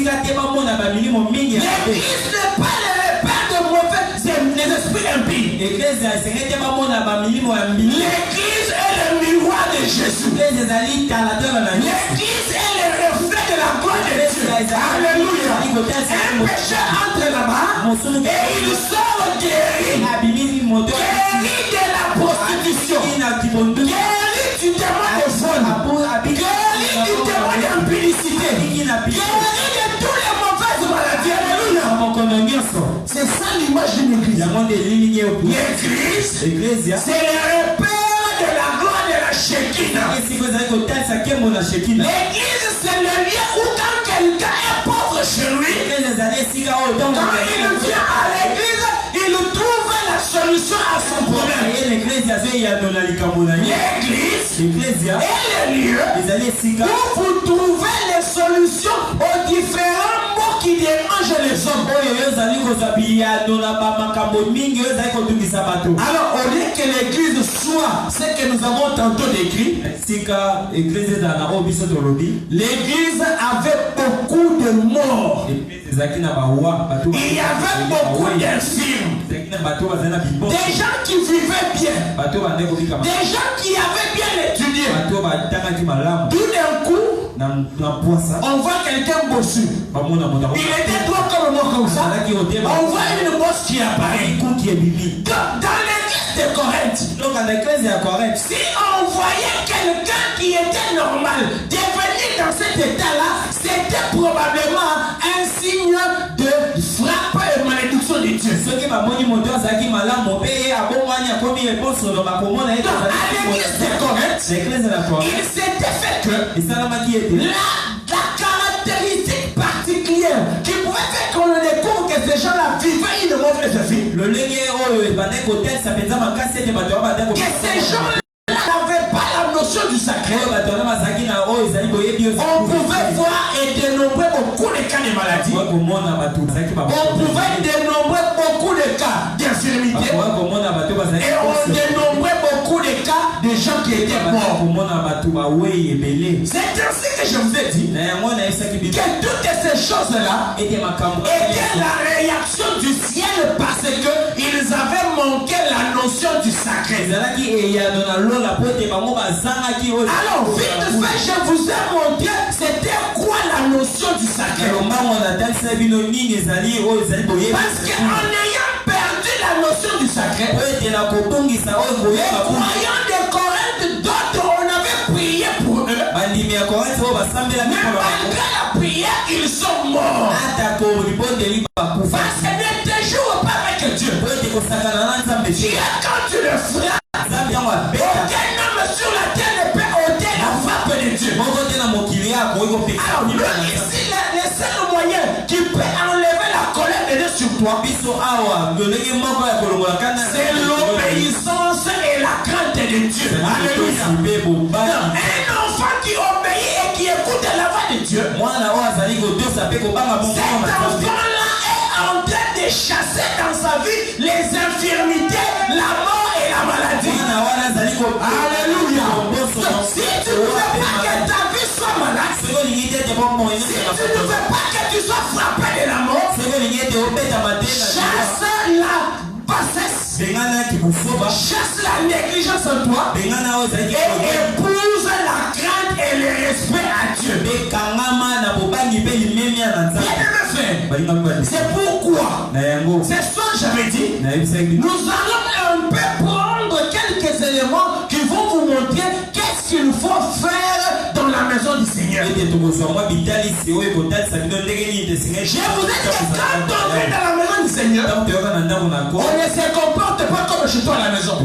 n'est pas le repère de mauvais des esprits impies. L'église est le miroir de Jésus. L'église est le reflet de la gloire de Dieu. Alléluia. Un pécheur entre là-bas et il sort guéri. Guéri de la prostitution. Guéri du démon de vol. Guéri du démon d'impudicité. Guéri de toutes les mauvaises maladies. Alléluia. C'est ça l'image d'une église. L'église, c'est le repère de la gloire de la Shekinah. L'église, c'est le lieu où quand quelqu'un est pauvre chez lui, quand il vient à l'église, il trouve la solution à son problème. L'église est le lieu où vous trouvez les solutions aux différents mots qui dérangent les hommes. Alors, au lieu que l'église soit ce que nous avons tantôt décrit, l'église avait beaucoup de morts. Il y avait beaucoup d'infirmes. Des gens qui vivaient bien. Des gens qui avaient bien étudié. Tout d'un coup, on voit quelqu'un bossu. Il était droit comme moi comme ça. On voit une bosse qui apparaît. Dans l'église de Corinthe, si on voyait quelqu'un qui était normal devenir dans cet état-là, c'était probablement un signe de frappe et malédiction de Dieu. Donc, à l'église de Corinthe, il s'était fait que la caractéristique particulière qui pouvait faire qu'on découvre que ces gens-là vivaient une mauvaise vie, que ces gens-là n'avaient pas la notion du sacré, on pouvait voir et dénombrer beaucoup de cas de maladie, on pouvait dénombrer beaucoup de cas d'infirmité, et on dénombrait beaucoup de cas de gens qui étaient morts. C'est ainsi que je vous ai dit que toutes ces choses-là étaient la réaction du ciel parce qu'ils avaient manqué la notion du sacré. Alors, vite fait, je vous ai montré c'était quoi la notion du sacré. Parce qu'en ayant perdu la notion du sacré, les croyants de Corinthe, d'autres, on avait prié pour eux. Mais malgré la prière, ils sont morts. Parce que ne te joue pas avec Dieu. Dieu, quand tu le feras, aucun homme sur la terre ne peut ôter la frappe de Dieu. Alors, ici, le seul moyen qui peut enlever la colère de Dieu sur toi, c'est l'obéissance et la crainte de Dieu. Alléluia. Un enfant qui obéit et qui écoute la voix de Dieu, cet enfant-là est en train de chasser dans sa vie les infirmités, la mort et la maladie. Alléluia. Si tu ne veux pas que ta vie soit malade, si tu ne veux pas que tu sois frappé de la mort, chasse la bassesse, chasse la négligence en toi et épouse la crainte et le respect à Dieu. Bien-aimé frère, C'est pourquoi, ce soir j'avais dit, nous allons un peu prendre quelques éléments qui vont vous montrer qu'est-ce qu'il faut faire dans la maison du Seigneur. Je vous ai dit que quand on est dans la maison du Seigneur, on ne se comporte pas comme chez toi à la maison.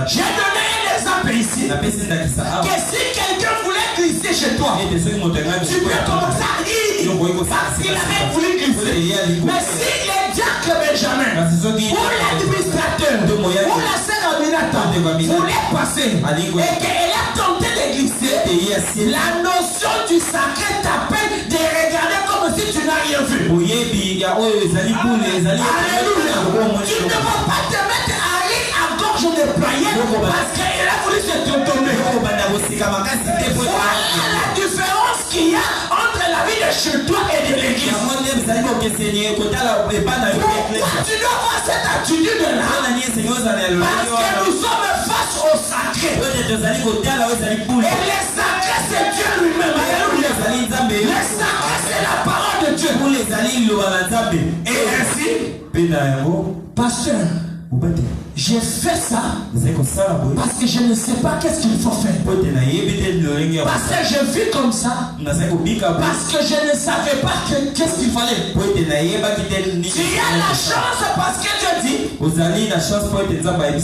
J'ai donné un exemple ici, que si quelqu'un voulait glisser chez toi, tu peux commencer à rire parce qu'il avait voulu glisser. Mais si le diacre Benjamin ou l'administrateur ou la sœur Aminata voulait passer et qu'elle a tenté de glisser, la notion du sacré t'appelle de regarder comme si tu n'as rien vu. Alléluia. Tu ne vas pas te mettre à rire à gorge déployée parce qu'il a voulu se tomber. Voilà la différence qu'il y a entre la vie de chez toi et de l'église. Pourquoi tu dois avoir cette attitude-là? Parce que nous sommes face au sacré. Et le sacré, c'est Dieu lui-même. Alléluia. Le sacré, c'est la parole de Dieu. Et ainsi, pasteur, j'ai fait ça parce que je ne sais pas qu'est-ce qu'il faut faire. Parce que je vis comme ça. Parce que je ne savais pas qu'est-ce qu'il fallait. Tu as la chance parce que Dieu dit que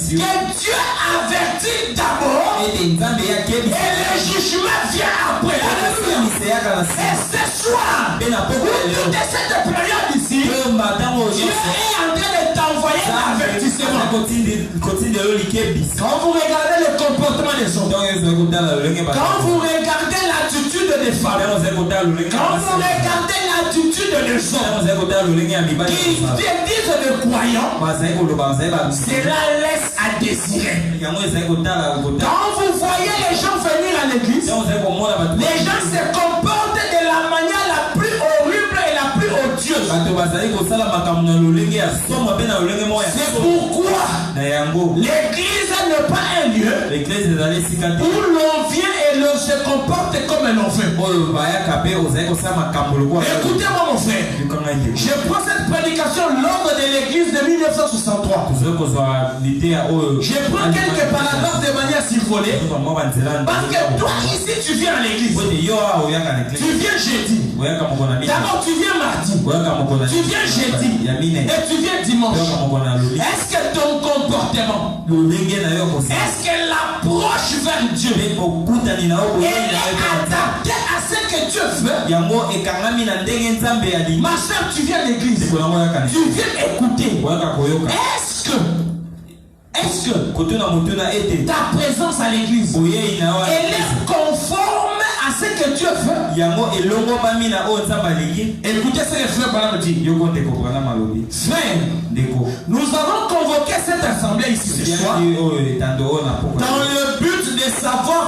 Dieu avertit d'abord et le jugement vient après. Et ce soir, au bout de cette période ici, Dieu est en train de t'envoyer l'avertissement. Quand vous regardez le comportement des hommes, quand vous regardez l'attitude des femmes, quand vous regardez l'attitude des hommes qui disent de croyants, cela laisse à désirer. Quand vous voyez les gens venir à l'église, les gens se comportent de la manière la plus horrible et la plus odieuse. C'est pourquoi l'église n'est pas un lieu où l'on vient et l'on se comporte comme l'on fait. Écoutez-moi mon frère, je prends cette prédication lors de l'église de 1963. Je prends quelques paragraphes de manière survolée. Parce que toi ici tu viens à l'église. Tu viens jeudi. D'abord tu viens mardi. Tu viens jeudi. Et tu viens dimanche. Est-ce que ton comportement, est-ce que l'approche vers Dieu est adaptée à ce que Dieu veut? Ma soeur, tu viens à l'église. Tu viens écouter. Est-ce que ta présence à l'église elle est conforme à ce que Dieu veut? Écoutez ce que le frère Branham dit. Frère, nous avons convoqué cette assemblée ici ce soir dans le but de savoir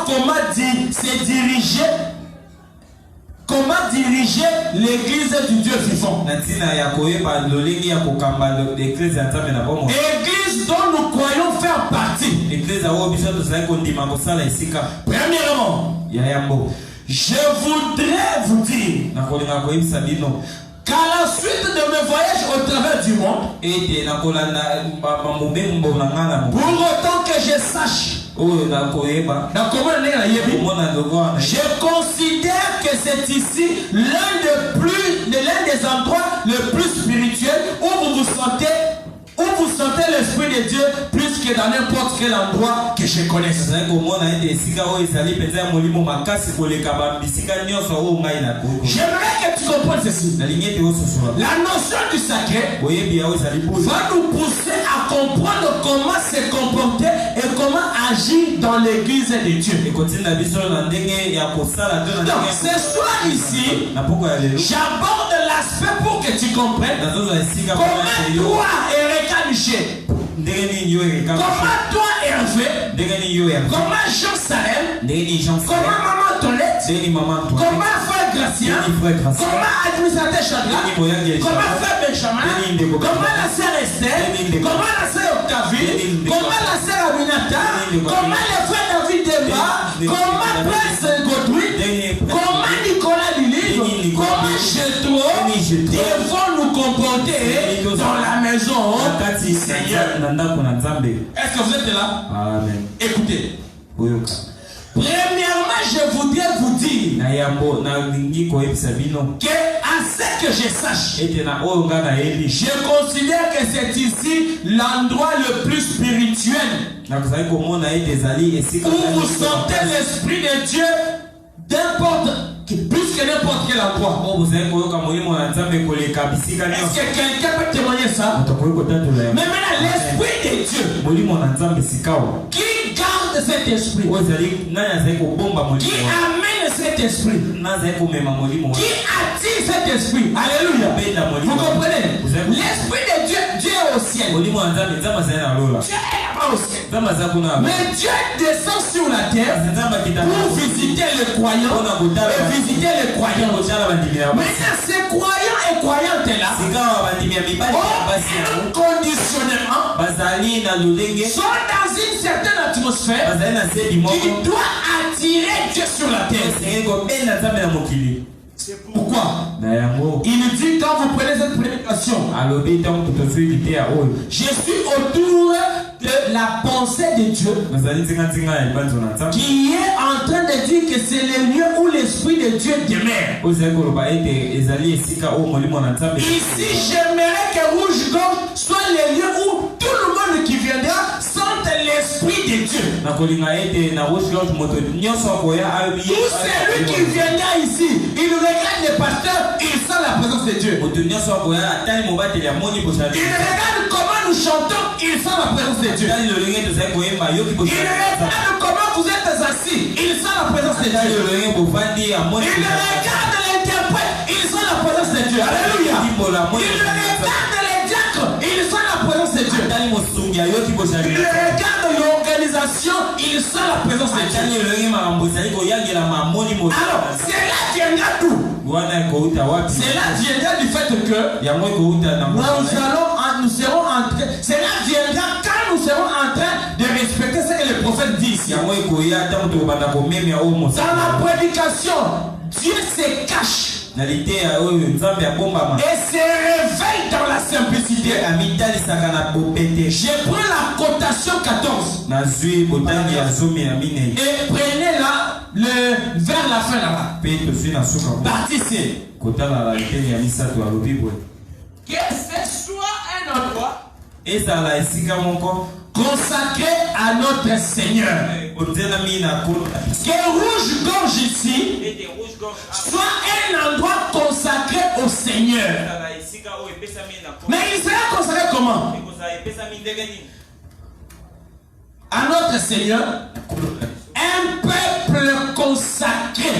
comment diriger l'église du Dieu vivant. Église dont nous croyons faire partie. Premièrement, je voudrais vous dire qu'à la suite de mes voyages au travers du monde, pour autant que je sache, je considère que c'est ici l'un des endroits le plus spirituels où vous sentez l'Esprit de Dieu plus que dans n'importe quel endroit que je connaisse. J'aimerais que tu comprennes ceci. La notion du sacré va nous pousser à comprendre comment se comporter et comment agir dans l'église de Dieu. Donc ce soir ici, j'aborde l'aspect pour que tu comprennes comment toi, Erika Michel, comment toi Hervé, comment Jean Salem, comment Maman Tolette, comment frère Gracien, comment administrateur Chadra, comment frère Benjamin, comment la sœur Esther, comment la sœur Octavie, comment la sœur Aminata, comment le frère David Demba, comment Prince Godwin, comment Nicolas Lili, comment Chetro, devons nous comporter dans la maison du Seigneur. Est-ce que vous êtes là? Amen. Écoutez. Premièrement, je voudrais vous dire que à ce que je sache, je considère que c'est ici l'endroit le plus spirituel où vous sentez l'Esprit de Dieu plus que n'importe quel endroit. Est-ce que quelqu'un peut témoigner ça? Mais maintenant, l'Esprit de Dieu qui garde cet esprit, qui amène cet esprit, qui attire cet esprit. Alléluia. Vous comprenez? L'Esprit de Dieu, Dieu est au ciel. Dieu est là-bas au ciel. Mais Dieu descend sur la terre pour visiter les croyants et visiter les croyants. Maintenant, ces croyants et croyantes là ont un conditionnement, sont dans une certaine atmosphère qui doit attirer Dieu sur la terre. C'est pourquoi il dit quand vous prenez cette prédication, je suis autour de la pensée de Dieu qui est en train de dire que c'est le lieu où l'Esprit de Dieu demeure. Ici, j'aimerais que Rouge-Gorge soit le lieu où tout le monde qui viendra sente l'Esprit de Dieu. Tout celui qui viendra ici, il regarde le pasteur, il sent la présence de Dieu. Il regarde comment nous chantons, il sent la présence de Dieu. Il regarde comment vous êtes assis, il sent la présence de Dieu. Il regarde l'interprète, il sent la présence de Dieu. Alléluia. Il regarde les diacres, il sent la présence de Dieu. Il regarde l'organisation, il sent la présence de Dieu. Alors, cela viendra d'où? Cela viendra du fait que nous serons en train, cela viendra quand nous serons en train de respecter ce que le prophète dit ici. Dans la prédication, Dieu se cache et se révèle dans la simplicité. Je prends la cotation 14 et prenez là vers la fin là-bas. Partie C. Que ce soit un endroit consacré à notre Seigneur. Que Rouge-Gorge ici soit un endroit consacré au Seigneur. Mais il sera consacré comment? À notre Seigneur, un peuple consacré.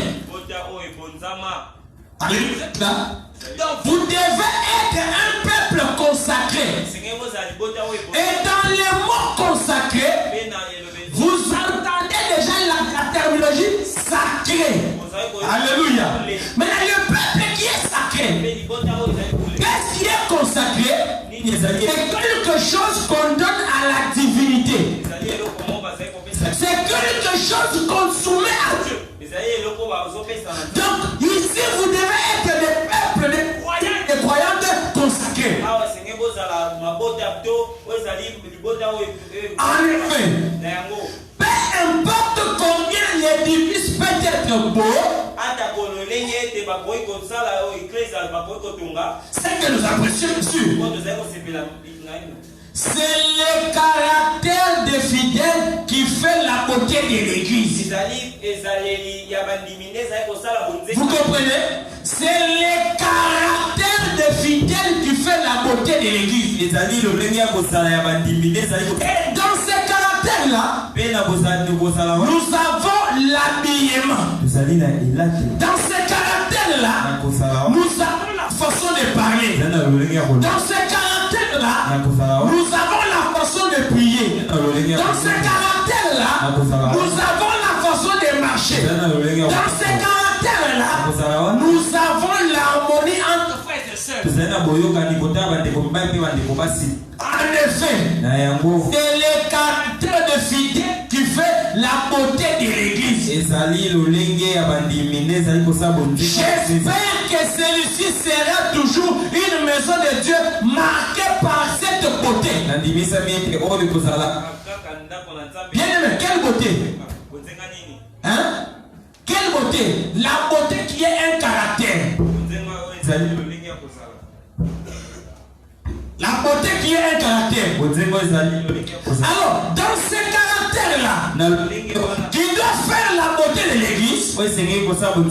Là. Donc vous devez être un peuple consacré. Et dans les mots consacrés, vous entendez déjà la terminologie sacrée. Alléluia. Maintenant le peuple qui est sacré, qu'est-ce qui est consacré? C'est quelque chose qu'on donne à la divinité. C'est quelque chose qu'on soumet à Dieu. Donc ici vous devez être des peuples, des croyants, des croyantes consacrés. En effet, peu importe combien l'édifice peut être beau, c'est que nous apprécions dessus. C'est le caractère des fidèles qui fait la beauté de l'église. Vous comprenez? C'est le caractère des fidèles qui fait la beauté de l'église. Et dans ce caractère-là, nous avons l'habillement. Dans ce caractère-là, nous avons la façon de parler. Dans ce caractère-là, nous avons la façon de prier. Dans ce caractère-là, nous avons la façon de marcher. Dans ce caractère-là, nous avons l'harmonie entre frères et sœurs. En effet, c'est le caractère de fidèle qui fait la beauté de l'église. J'espère que celui-ci sera toujours une maison de Dieu marquée par cette beauté. Bien aimé, quelle beauté? Hein? Quelle beauté? La beauté qui est un caractère. La beauté qui est un caractère. Alors, dans ce caractère-là, qui doit faire la beauté de l'église, nous allons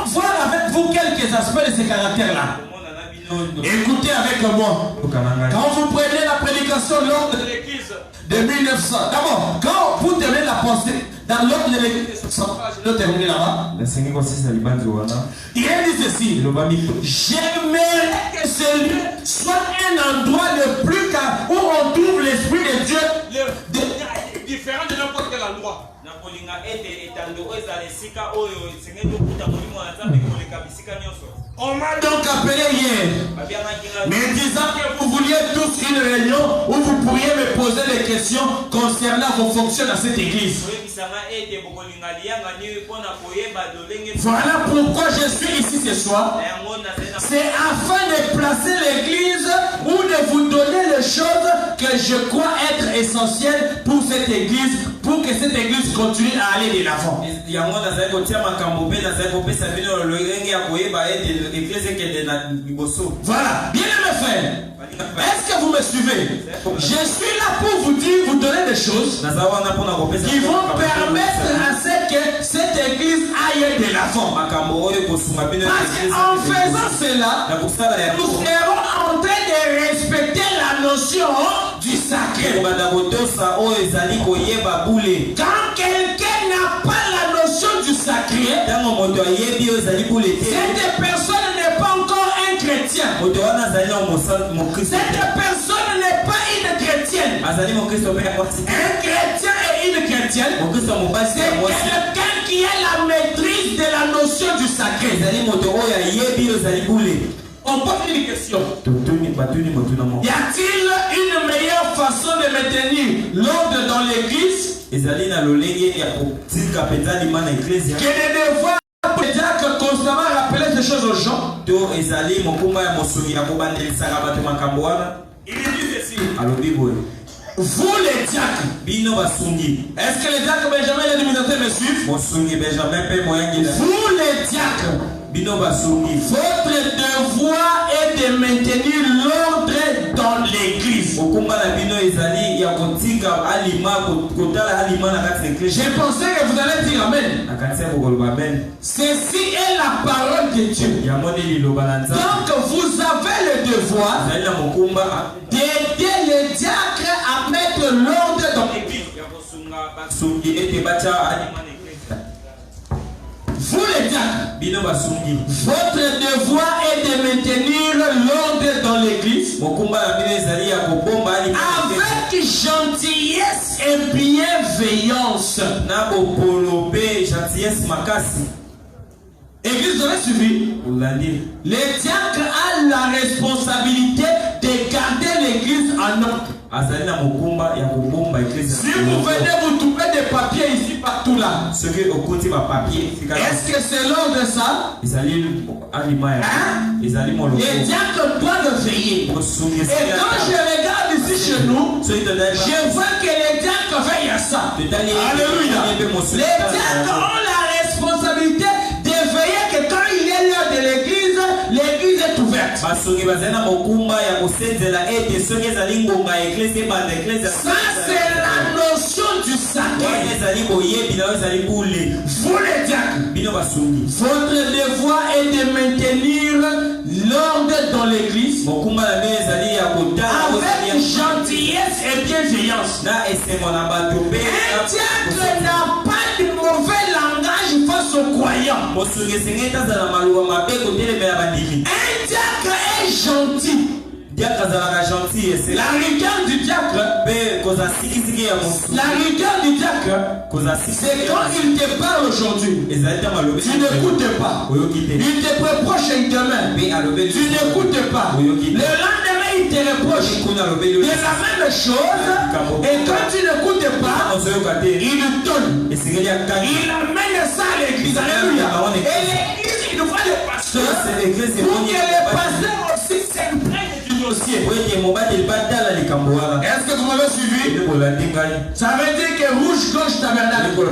voir avec vous quelques aspects de ce caractère-là. Écoutez avec moi. Quand vous prenez la prédication lors de l'église de 1900, d'abord, quand vous terminez la pensée, dans l'ordre de l'église, je vais terminer là-bas. Il dit ceci: j'aimerais que ce lieu soit un endroit le plus calme où on trouve l'Esprit de Dieu différent de n'importe quel endroit. On m'a donc appelé hier, me disant que vous vouliez tous une réunion où vous pourriez me poser des questions concernant vos fonctions dans cette église. Voilà pourquoi je suis ici ce soir. C'est afin de placer l'église ou de vous donner les choses que je crois être essentielles pour cette église, pour que cette église continue à aller de l'avant. Voilà, bien aimé frère, est-ce que vous me suivez? Je suis là pour vous dire, vous donner des choses qui vont permettre à ce que cette église aille de l'avant. Parce qu'en faisant cela, nous serons en train de respecter la notion du sacré. Quand quelqu'un n'a pas la notion du sacré, cette personne n'est pas encore un chrétien. Cette personne n'est pas une chrétienne. Un chrétien et une chrétienne, c'est quelqu'un qui a la maîtrise de la notion du sacré. On pose une question. Y a-t-il une meilleure façon de maintenir l'ordre dans l'église que de devoir constamment rappeler ces choses aux gens? Il dit ceci: vous les diacres, est-ce que les diacres Benjamin et l'administrateur me suivent? Vous les diacres, votre devoir est de maintenir l'ordre dans l'église. J'ai pensé que vous allez dire amen. Ceci est la parole de Dieu. Donc vous avez le devoir d'aider les diacres à mettre l'ordre dans l'église. Vous les diacres, votre devoir est de maintenir l'ordre dans l'église avec gentillesse et bienveillance. Église, vous avez suivi? Les diacres ont la responsabilité de garder l'église en ordre. Si vous venez vous trouver des papiers ici partout là, est-ce que c'est l'ordre de ça? Les diacres doivent veiller. Et quand je regarde ici chez nous, je vois que les diacres veillent à ça. Alléluia. Les diacres ont la responsabilité de veiller que quand il est l'heure de l'église, l'église est ouverte. Ça c'est la notion du sacré. Vous les diacres, votre devoir est de maintenir l'ordre dans l'église avec gentillesse et bienveillance. Un diacre n'a pas de mauvais langage face aux croyants. Un diacre est gentil. La rigueur du diacre, c'est quand il te parle aujourd'hui, tu n'écoutes pas. Il te reproche demain, tu n'écoutes pas. Le lendemain, il te reproche de la même chose. Et quand tu n'écoutes pas, il donne. Il amène ça à l'église. Alléluia. Et l'église, il voit le pasteur Pour que les pasteurs aussi s'imprègnent du dossier. Est-ce que vous m'avez suivi? Ça veut dire que rouge-gauche tabernacle. Pour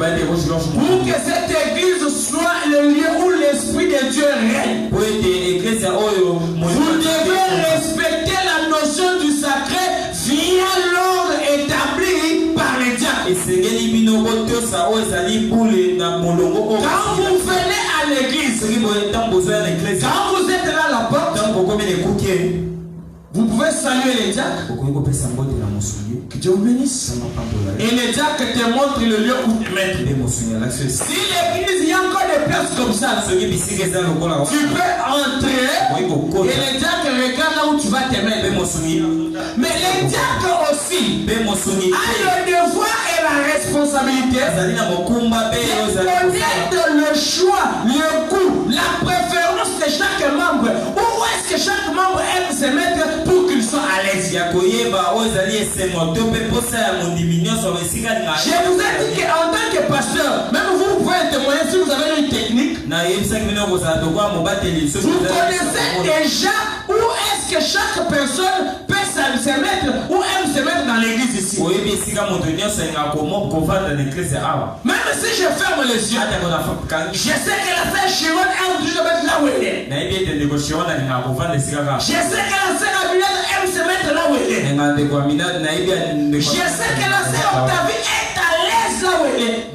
que cette église soit le lieu où l'Esprit de Dieu règne. Vous devez respecter la notion du sacré via l'ordre établi par les diacres. Quand vous venez à l'église, quand vous êtes là à la porte, vous pouvez saluer les diacres. Que Dieu vous bénisse. Et les diacres te montrent le lieu où te mettre. Si l'église, il y a encore des places comme ça, tu peux entrer et les diacres regardent là où tu vas te mettre. Mais les diacres aussi ont le devoir et la responsabilité de connaître le choix, le goût, la préférence de chaque membre. Où est-ce que chaque membre aime se mettre pour qu'il soit à l'aise? Je vous ai dit qu'en tant que pasteur, même vous pouvez témoigner si vous avez une technique. Vous connaissez déjà où est-ce que chaque personne peut se mettre ou aime se mettre dans l'église ici. Même si je ferme les yeux, je sais que la sœur Chiron aime toujours mettre là où elle est. Je sais que la sœur Aminata aime se mettre là où elle est. Je sais que la sœur Octavie est à l'aise là où elle est.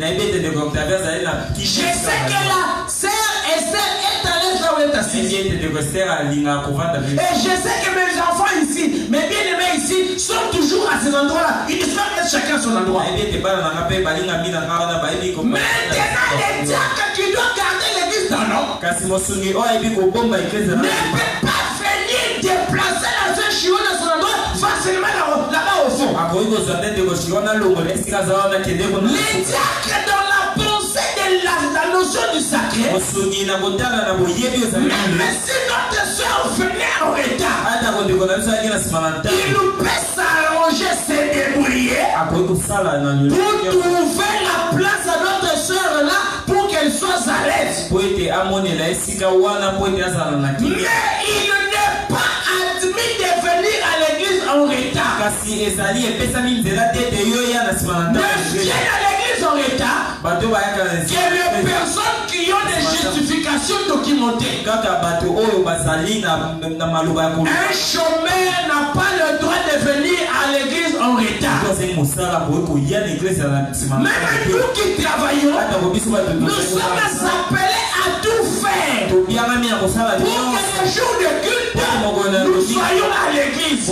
Je sais que la sœur Esther est à l'aise là où elle est assise. Et je sais que mes enfants ici, mes bien-aimés ici, sont toujours à ces endroits-là. Ils ne sont pas chacun à son endroit. Maintenant, les diacres qui doivent garder l'église dans l'ordre ne peuvent pas venir déplacer la sœur Chiron à son endroit facilement là-bas au fond. Les diacres dans la pensée de la notion du sacré, même si notre soeur venait en retard, il peut s'arranger, se débrouiller pour trouver la place à notre soeur là pour qu'elle soit à l'aise. Mais il n'est pas admis de venir à l'église en retard. Ne viens à l'église en retard que les personnes qui ont des justifications documentées. Un chômeur n'a pas le droit de venir à l'église en retard. Même nous qui travaillons, nous sommes appelés à tout faire pour que les jours de culte, nous soyons à l'église.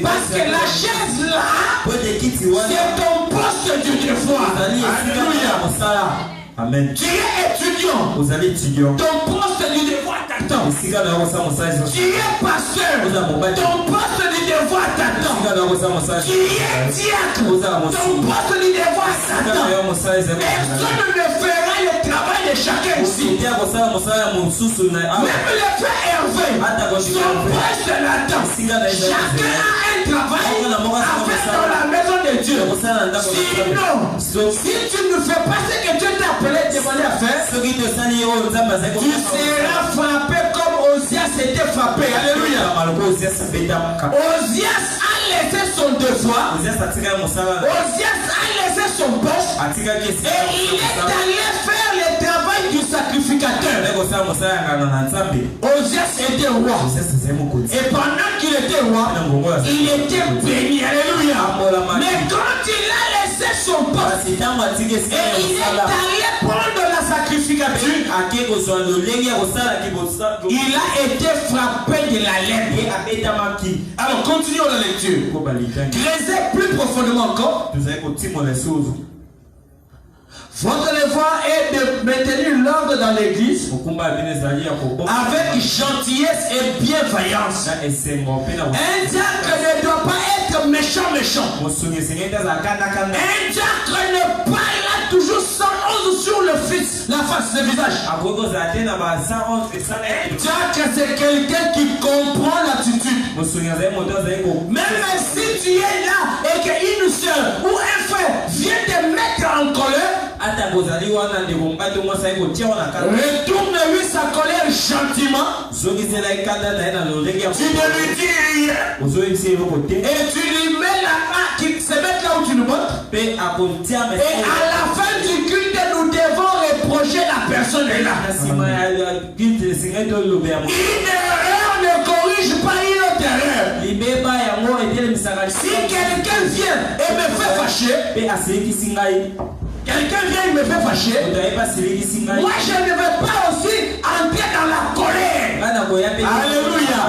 Parce que la chaise là, c'est ton poste du devoir. Alléluia. Amen. Tu es étudiant. Vous allez étudiant. Ton poste du devoir t'attend. Tu es pasteur. Ton poste du devoir t'attend. Tu es diacre. Ton poste du devoir t'attend. Personne ne fera le travail de chacun ici. Même le frère Hervé, son poste l'attend. Chacun a un travail à faire dans la maison de Dieu. Sinon, si tu ne fais pas ce que Dieu t'a appelé demander à faire, tu seras frappé comme Osias était frappé. Alléluia. Osias a laissé son devoir. Osias a laissé son poste. Et il est allé faire le travail du sacrificateur. Osias était roi. Et pendant qu'il était roi, il était béni. Alléluia. Mais quand il a laissé son poste et il est allé prendre la sacrificature, il a été frappé de la lèpre. Alors continuons la lecture. Creusez plus profondément encore. Votre devoir est de maintenir l'ordre dans l'église avec gentillesse et bienveillance. Un diacre ne doit pas être méchant. Un diacre ne parle toujours sans honte sur le visage. Un diacre, c'est quelqu'un qui comprend l'attitude. Même si tu es là et qu'une soeur ou un frère vient te mettre en colère, Retourne-lui sa colère gentiment. Tu ne lui dis rien. Et tu lui mets la main qui se met là où tu nous montres. Et à la fin du culte, nous devons reprocher la personne là. Une erreur ne corrige pas une autre erreur. Si quelqu'un vient et me fait fâcher, quelqu'un vient et me fait fâcher, moi je ne vais pas aussi entrer dans la colère. Alléluia.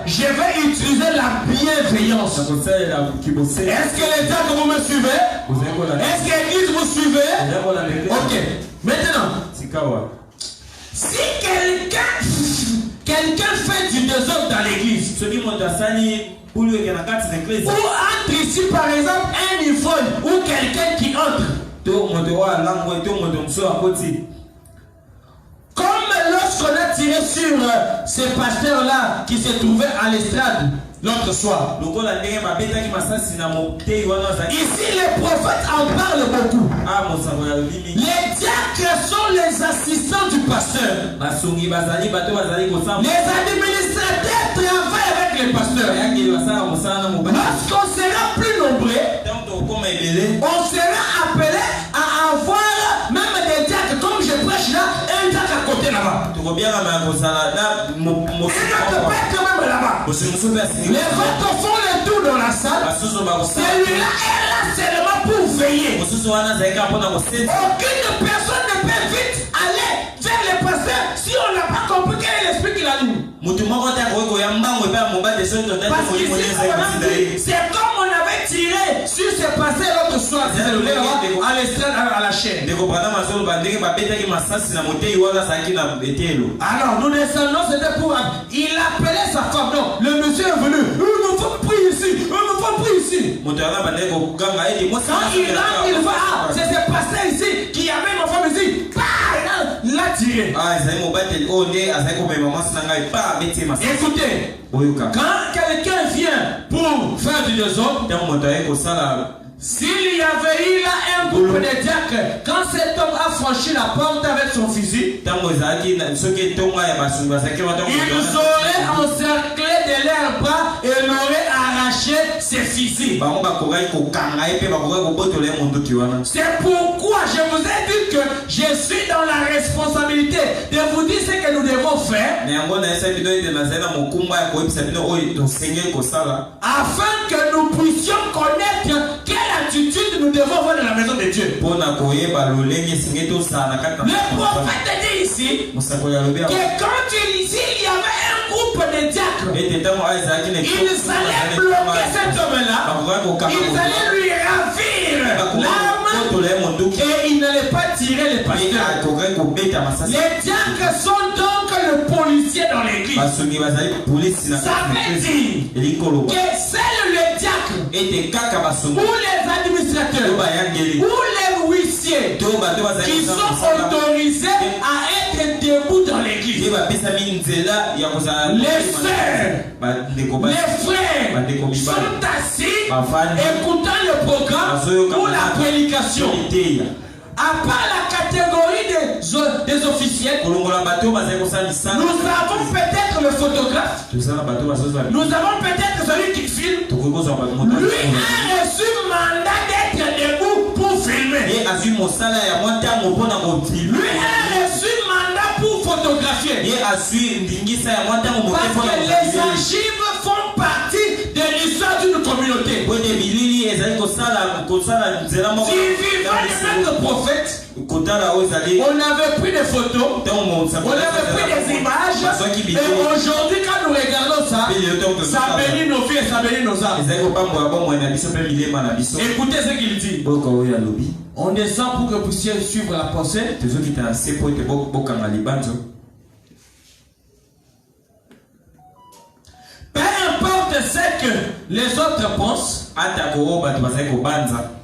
Je vais utiliser la bienveillance. Est-ce que les gens que vous me suivez? Est-ce que l'église vous suivez? Ok. Maintenant, si quelqu'un fait du désordre dans l'église, ou entre ici par exemple un iPhone ou quelqu'un qui entre, comme lorsqu'on a tiré sur ces pasteurs-là qui se trouvaient à l'estrade l'autre soir. Ici, les prophètes en parlent beaucoup. Les diacres sont les assistants du pasteur. Les administrateurs travaillent avec les pasteurs. Lorsqu'on sera plus nombreux, on sera appelé à avoir même des diacres, comme je prêche là, un diacre à côté là-bas. Et notre prêtre même là-bas. Les autres font le tour dans la salle. Celui-là est là seulement pour veiller. Aucune personne ne peut vite aller vers les pasteurs si on n'a pas compris quel est l'esprit qui l'anime. C'est comme on avait tiré sur ces pasteurs l'autre soir. À l'estrade, à la chaîne. Alors nous descendons, c'était pour. Il appelait sa femme. Non, le monsieur est venu. Nous faut prier ici. Nous faut prier ici. Quand il rentre, il va. C'est ce pasteur ici qui amène ma femme ici. Il l'a tiré. Écoutez, quand quelqu'un vient pour faire du désordre, s'il y avait eu là un groupe de diacres, quand cet homme a franchi la porte avec son fusil, ils auraient encerclé de leurs bras et l'auraient arraché ses fusils. C'est pourquoi je vous ai dit que je suis dans la responsabilité de vous dire ce que nous devons faire afin que nous puissions connaître quelle attitude nous devons avoir dans la maison de Dieu. Le prophète dit ici que quand il y avait un groupe de diacres, ils allaient bloquer cet homme-là, ils allaient lui ravir l'arme et ils n'allaient pas tirer les pasteurs. Les diacres sont donc le policier dans l'église. Ça veut dire que seul le diacre ou les administrateurs ou les huissiers qui sont autorisés à être debout dans l'église. Les frères sont assis écoutant le programme ou la prédication. À part la catégorie des officiels, nous avons peut-être le photographe, nous avons peut-être celui qui filme. Lui a reçu mandat d'être debout pour filmer. Lui a reçu mandat pour photographier. Parce que les archives font partie de l'histoire d'une communauté. Tu vivais avec le prophète. On avait pris des photos, on avait pris des images, et aujourd'hui quand nous regardons ça, ça bénit nos vies et ça bénit nos âmes. Écoutez ce qu'il dit. On descend pour que vous puissiez suivre la pensée. Peu importe ce que les autres pensent,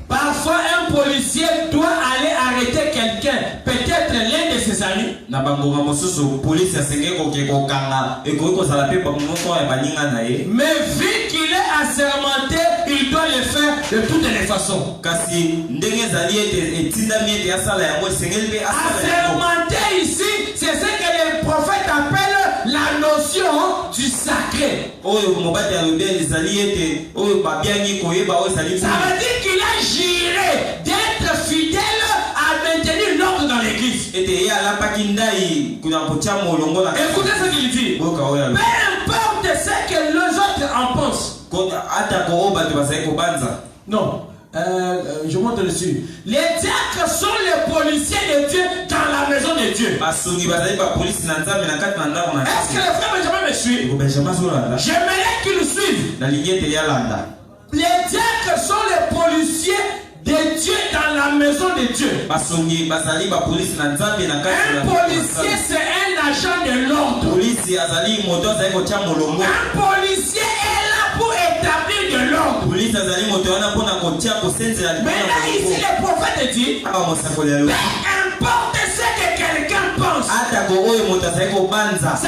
parfois un policier doit aller arrêter quelqu'un, peut-être l'un de ses amis. Mais vu qu'il est assermenté, il doit doit le faire de toutes les façons. Assermenter ici, c'est ce que les prophètes appellent la notion du sacré. Ça veut dire qu'il a juré d'être fidèle à maintenir l'ordre dans l'église. Écoutez ce qu'il dit. Peu importe ce que les autres en pensent. Non. Je monte dessus. Les diacres sont les policiers de Dieu dans la maison de Dieu. Est-ce que le frère Benjamin me suit? J'aimerais qu'il suive. Les diacres sont les policiers de Dieu dans la maison de Dieu. Un policier, c'est un agent de l'ordre. Un policier est là pour établir de l'ordre. Maintenant ici le prophète dit, peu importe ce que quelqu'un pense. Ça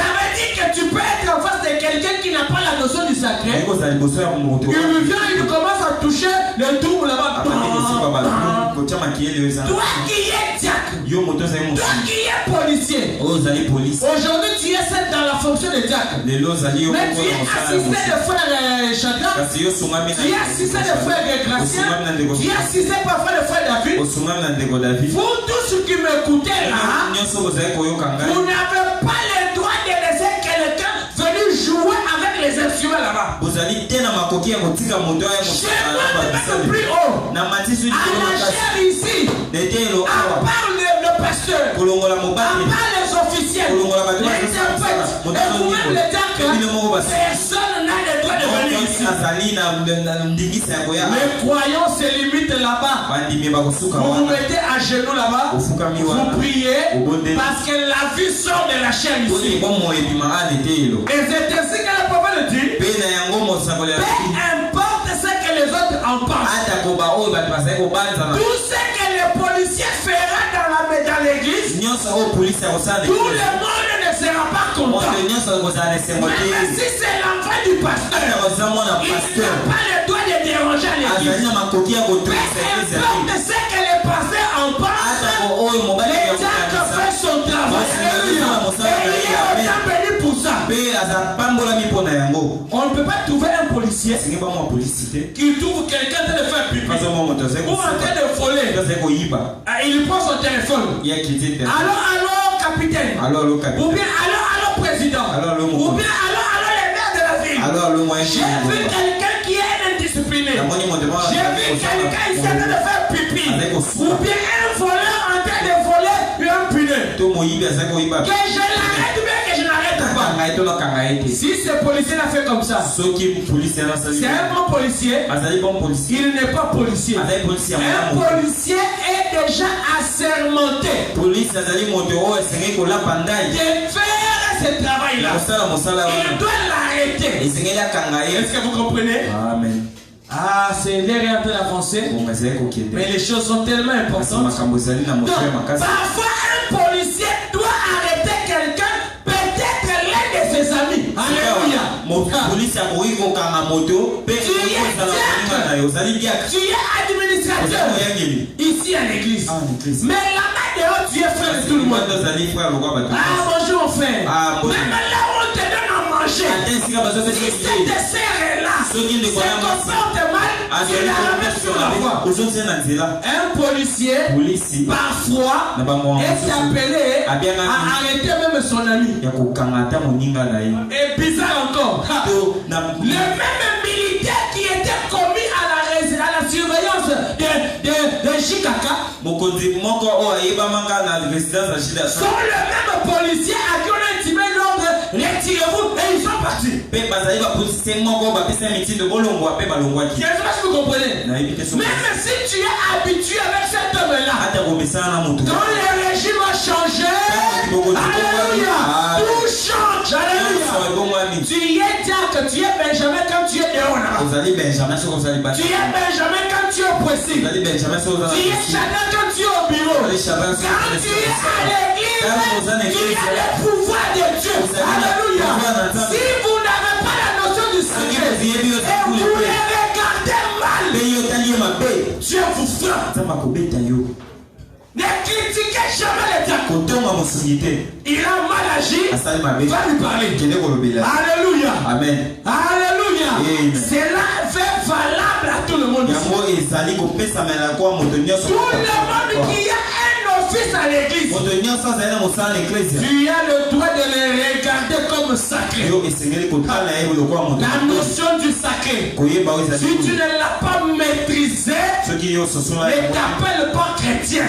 veut dire que tu peux être en face de quelqu'un qui n'a pas la notion du sacré. Il vient, il commence à toucher le double là-bas. Toi qui es diacre, toi qui es policier, aujourd'hui tu es dans la fonction de diacre. Mais tu es assisté de frère Chadra, tu es assisté de frère Gracien, tu es assisté parfois de frère David. Vous tous qui m'écoutez là, vous n'avez pas le droit de laisser quelqu'un venir jouer avec les instruments là-bas. Chez moi, plus haut. À la chair ici, à part le pasteur, à part les officiels, les interprètes, et vous-même les diacres, personne n'a le droit de venir ici. Les croyants se limitent là-bas. Vous vous mettez à genoux là-bas, vous priez, parce que la vie sort de la chair ici. Et c'est ainsi que le prophète dit, peu importe ce que les autres en pensent, tout ce que le policier fera dans l'église, tout le monde ne sera pas content. Même si c'est l'enfant du pasteur, il n'a pas le droit de déranger l'église. Peu importe ce que le pasteur en pense, le diacre fait son travail. Et il est autant béni pour ça. On ne peut pas trouver un policier qui trouve quelqu'un en train de faire pipi ou en train de voler. Il prend son téléphone. Allô, capitaine. Ou bien allô, président. Ou bien allô, les maires de la ville. J'ai vu quelqu'un qui est indiscipliné. J'ai vu quelqu'un ici en train de faire pipi. Ou bien un voleur en train de voler un pneu. Que je l'arrête ou bien que je n'arrête pas. Si ce policier l'a fait comme ça, c'est un bon policier. Il n'est pas policier. Un policier est déjà assermenté de faire ce travail-là. Il doit l'arrêter. Est-ce que vous comprenez? Amen. Ah, c'est l'air est en train d'avancer. Mais les choses sont tellement importantes. Donc, parfois, un policier doit arrêter quelqu'un, peut-être l'un de ses amis. Alléluia. Tu es administrateur ici à l'église. Mais là-bas dehors, tu es frère de tout le monde. Bonjour mon frère. Même là où on te donne à manger, si cette dessert est là, se comporte mal, tu la remets sur la voie. Un policier, parfois, est appelé à arrêter même son ami. Et bizarre encore, le même militaire qui était commis à la surveillance de Chikaka sont le même policier à qui on a intimé l'ordre, retirez-vous, et ils sont partis. Qu'est-ce que vous comprenez? Même si tu es habitué avec cet homme-là, quand le régime a changé, alléluia, tout change, alléluia. Tu es diacre, tu es Benjamin quand tu es dehors là-bas. Tu es Benjamin quand tu es précis. Tu es Chadra quand tu es au bureau. Quand tu es à l'église, tu as le pouvoir de Dieu. Alléluia. Si vous n'avez pas la notion du sacré et vous les regardez mal, Ne critiquez jamais le diable. Il a mal agi. Va lui parler. Alléluia. Amen. Alléluia. Amen. Cela fait valable à tout le monde. Tout le monde qui a un office à l'église. Tu as le droit de les regarder comme sacré. La notion du sacré. Si tu ne l'as pas maîtrisé, ne t'appelle pas chrétien.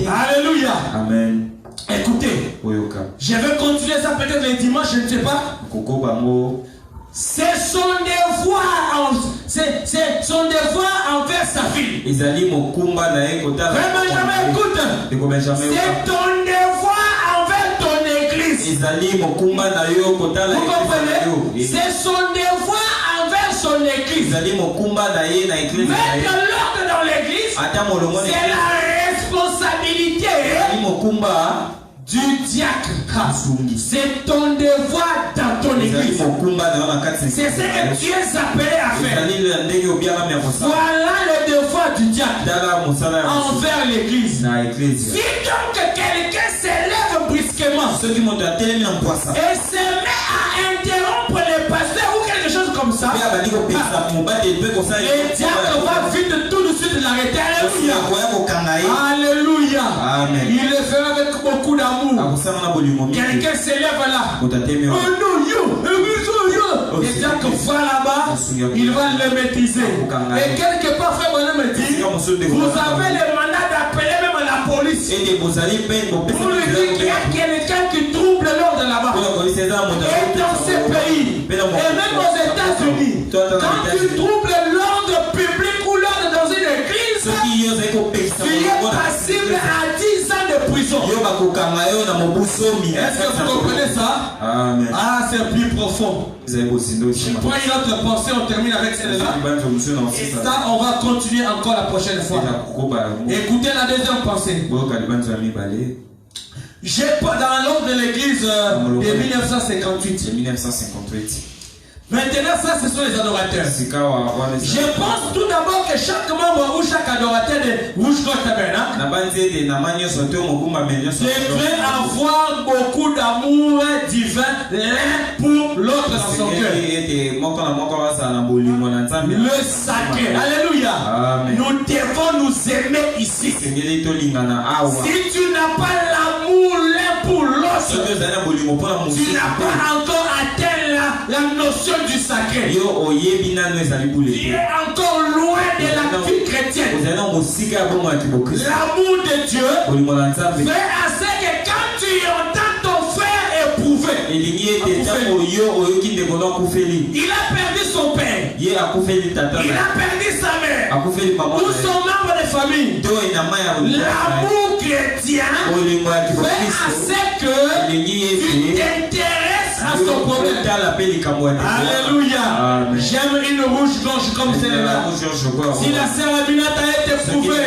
Alléluia. Amen. Écoutez, je vais continuer ça peut-être le dimanche, je ne sais pas. C'est son devoir, c'est son devoir envers sa fille. Vraiment, jamais écoute. C'est ton devoir envers ton église. Vous comprenez? C'est son devoir envers son église. Mettre l'ordre dans l'église, c'est la responsabilité du diacre. C'est ton devoir dans ton église. C'est ce que tu es appelé à faire. Voilà le devoir du diacre envers l'église. Si donc quelqu'un s'élève brusquement et se met à interrompre le pasteur ou quelque chose comme ça, le diacre va vite tout de suite l'arrêter. Alléluia. Alléluia. Il le fait avec beaucoup d'amour. Quelqu'un s'élève là. Oh non, yo. Et diacre va là-bas, il va le maîtriser. Et quelque part, frère Bonhomme me dit, vous avez le mandat d'appeler même la police. Pour lui dire qu'il y a quelqu'un qui trouble l'ordre là-bas. Et dans ces pays, et même aux États-Unis, quand tu troubles l'ordre public ou l'ordre dans une église, tu es passible à 10 ans de prison. Est-ce que vous comprenez ça? Amen. Ah, c'est plus profond. Je prends une autre pensée, on termine avec celle-là. Et ça, on va continuer encore la prochaine fois. Écoutez la deuxième pensée. J'ai pas dans l'ordre de l'église de 1958. Maintenant, ça, ce sont les adorateurs. Je pense tout d'abord que chaque membre ou chaque adorateur de Rouge-Croix Tabernacle devrait avoir beaucoup d'amour divin l'un pour l'autre dans son cœur. Le sacré. Alléluia. Amen. Nous devons nous aimer ici. Si tu n'as pas l'amour l'un pour l'autre, tu n'as pas encore atteint la notion du sacré. Tu es encore loin de la vie chrétienne. L'amour de Dieu fait assez que quand tu entends ton frère éprouver, il a perdu son père, il a perdu sa mère, ou son membre de famille. L'amour chrétien fait assez que tu t'intéresses à son problème. Alléluia. J'aime une rouge gorge comme celle-là. Si la sœur Aminata a été éprouvée,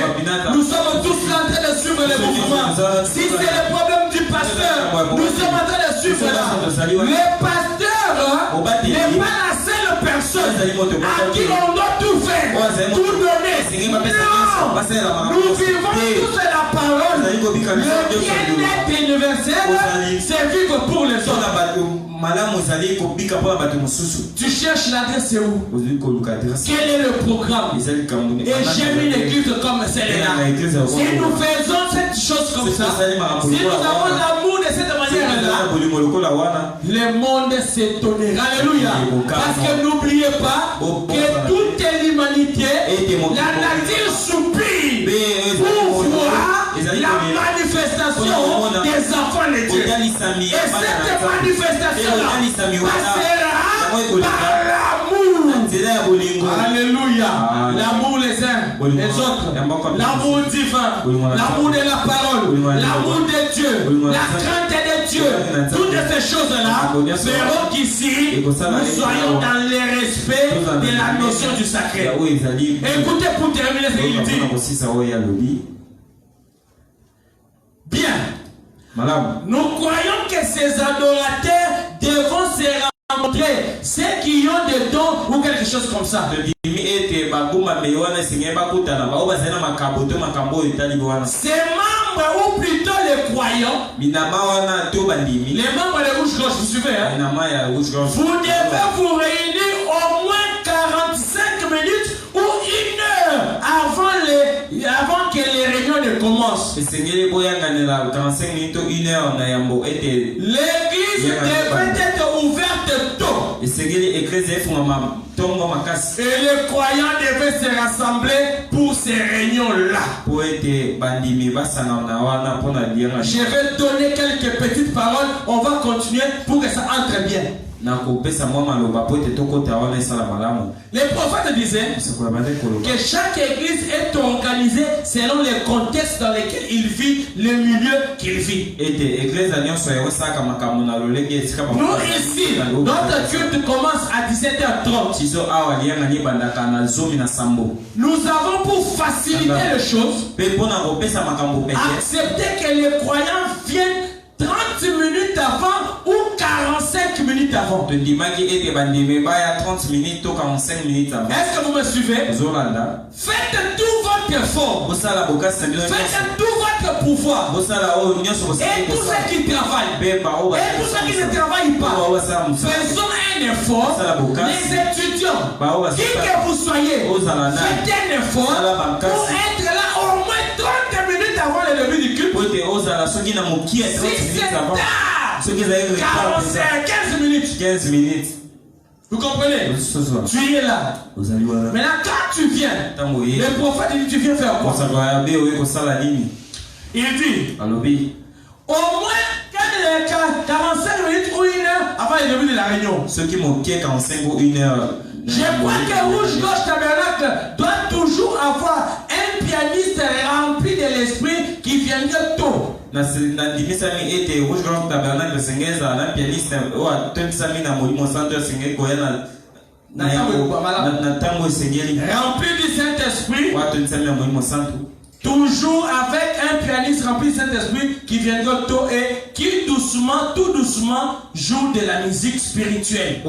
nous sommes tous en train de suivre le mouvement. Si c'est le problème du pasteur, nous sommes en train de suivre là. Le pasteur n'est pas la seule personne à qui on doit tout faire, tout donner. Non, nous vivons tous la parole. Le bien-être universel, c'est vivre pour les autres. Tu cherches l'adresse où? Quel est le programme? Et j'aime une église comme celle-là. Si nous faisons cette chose comme ça, si nous avons l'amour de cette manière-là, le monde s'étonnera. Alléluia. Parce que n'oubliez pas que toute l'humanité, la nature soupire pour voir la manifestation des enfants de Dieu. Et cette manifestation-là passera par l'amour. Alléluia. L'amour les uns les autres. L'amour divin. L'amour de la parole. L'amour de Dieu. La crainte de Dieu. Toutes ces choses-là feront qu'ici, nous soyons dans le respect de la notion du sacré. Écoutez pour terminer ce qu'il dit. Bien. Nous croyons que ces adorateurs devront se rencontrer ceux qui ont des dons ou quelque chose comme ça. Ces membres ou plutôt les croyants, les membres de rouge-gorge, vous suivez, hein? Vous devez vous réunir au moins 45 minutes ou 1 heure avant que les réunions ne commencent. L'église devait être ouverte tôt. Et les croyants devaient se rassembler pour ces réunions-là. Je vais donner quelques petites paroles. On va continuer pour que ça entre bien. Les prophètes disaient que chaque église est organisée selon les contextes dans lesquels il vit, le milieu qu'il vit. Nous ici, notre culte commence à 17h30. Nous avons pour faciliter les choses accepté que les croyants viennent 30 minutes avant ou 45 minutes avant. Est-ce que vous me suivez? Faites tout votre effort. Faites tout votre pouvoir. Et tous ceux qui travaillent. Et tous ceux qui ne travaillent pas. Faisons un effort. Les étudiants, qui que vous soyez, faites un effort pour être là au moins 30 minutes avant le début du culte. Si c'est tard, 15 minutes. 15 minutes. Vous comprenez? Tu es là. Maintenant, quand tu viens, le prophète dit tu viens faire quoi? Il dit au moins 45 minutes ou 1 heure avant le début de la réunion. Ceux qui m'ont 45 ou 1 heure. Je crois que Rouge-Gorge Tabernacle doit toujours avoir un pianiste rempli de l'esprit qui viendrait tôt. Rempli du Saint-Esprit. Toujours avec un pianiste rempli du Saint-Esprit qui viendra tôt et qui doucement, tout doucement joue de la musique spirituelle. Est-ce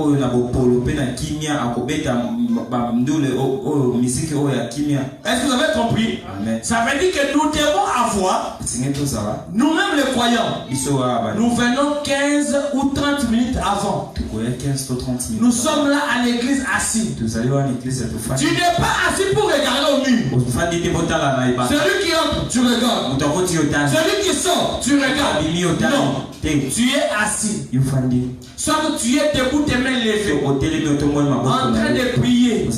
que vous avez compris? Amen. Ça veut dire que nous devons avoir, nous-mêmes les croyants, nous venons 15 ou 30 minutes avant. Nous sommes là à l'église assis. Tu n'es pas assis pour regarder au mur. Celui qui entre, tu regardes. Celui qui sort, tu regardes. Non, tu es assis. Soit que tu es debout, tes mains levées, en train de prier.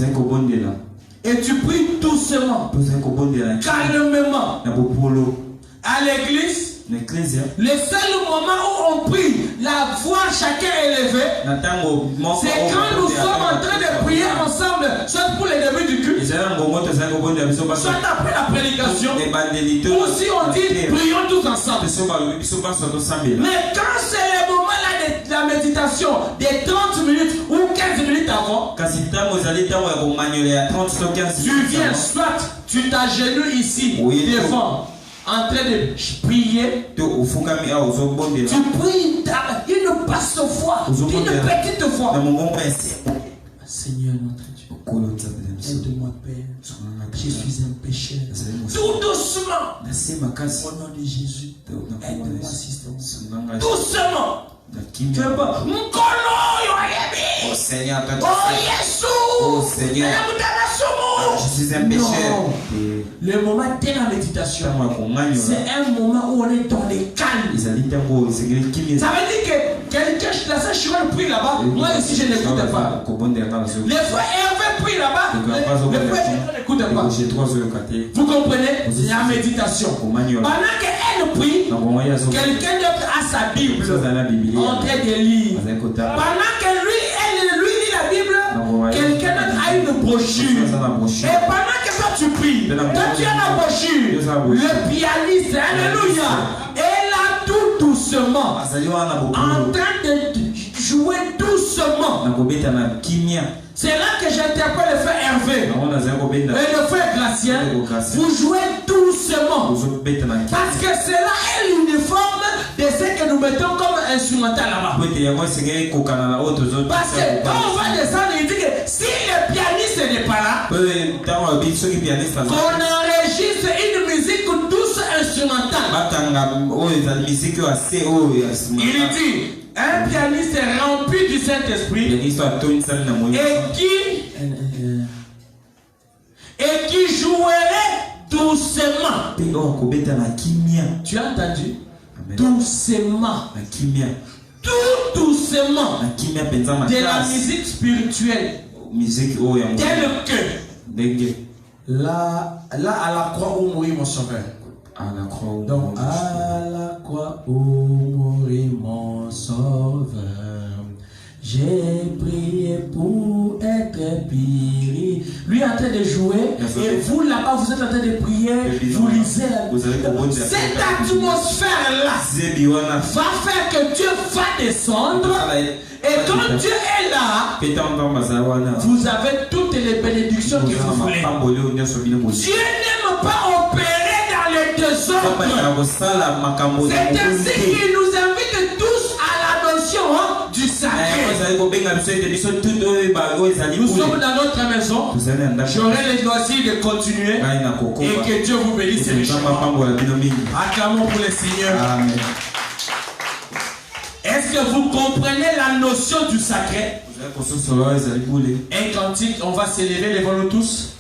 Et tu pries doucement, calmement. À l'église, le seul moment où on prie, la voix chacun élevée, c'est quand nous sommes en train de prier ensemble, soit pour le début du culte, soit après la prédication, ou si on dit prions tous ensemble. Mais quand c'est le moment là de la méditation, des 30 minutes ou 15 minutes avant, tu viens, soit tu t'agenouilles ici, devant, en train de prier, tu pries une basse voix, une petite voix. Seigneur notre Dieu, aide-moi Père, je suis un pécheur. Tout doucement, au nom de Jésus, aide-moi assistant. Doucement. Tu veux pas? Oh Seigneur, Oh Seigneur, je suis un pécheur. Le moment de la méditation, c'est un moment où on est dans les calmes. Ça veut dire que quelqu'un, la sœur Chiron prie là-bas, moi ici je n'écoute pas. Les frères Hervé prie là-bas, les frères n'écoutent pas. Vous comprenez? La méditation. Pendant qu'elle prie, quelqu'un d'autre a sa Bible en train de lire. Pendant que lui lit la Bible, quelqu'un d'autre a une brochure. Et pendant que toi tu pries, toi tu as la brochure, le pianiste, alléluia, est là tout doucement, en train de jouer doucement. C'est là que j'interpelle le frère Hervé et le frère Gracien. Vous jouez doucement. Parce que c'est là l'uniforme de ce que nous mettons comme instrumentales là-bas. Parce que quand on va descendre, il dit que si le pianiste n'est pas là, qu'on enregistre une musique douce instrumentale. Il dit, un pianiste rempli du Saint-Esprit et qui jouerait doucement. Tu as entendu? Doucement. Tout doucement. De la musique spirituelle. Telle que. Là, à la croix où mourit mon sauveur. Donc, à la croix où mourit mon sauveur, j'ai prié pour être pire. Lui est en train de jouer et vous là-bas vous êtes en train de prier, vous lisez cette atmosphère-là va faire que Dieu va descendre et quand Dieu est là, vous avez toutes les bénédictions que vous voulez. Dieu n'aime pas opérer dans le désordre. C'est ainsi qu'il nous invite tous à la notion du sacré. Nous sommes dans notre maison. J'aurai le loisir de continuer et que Dieu vous bénisse. Acclamons pour le Seigneur. Amen. Est-ce que vous comprenez la notion du sacré? Un cantique, on va s'élever, levons-nous tous.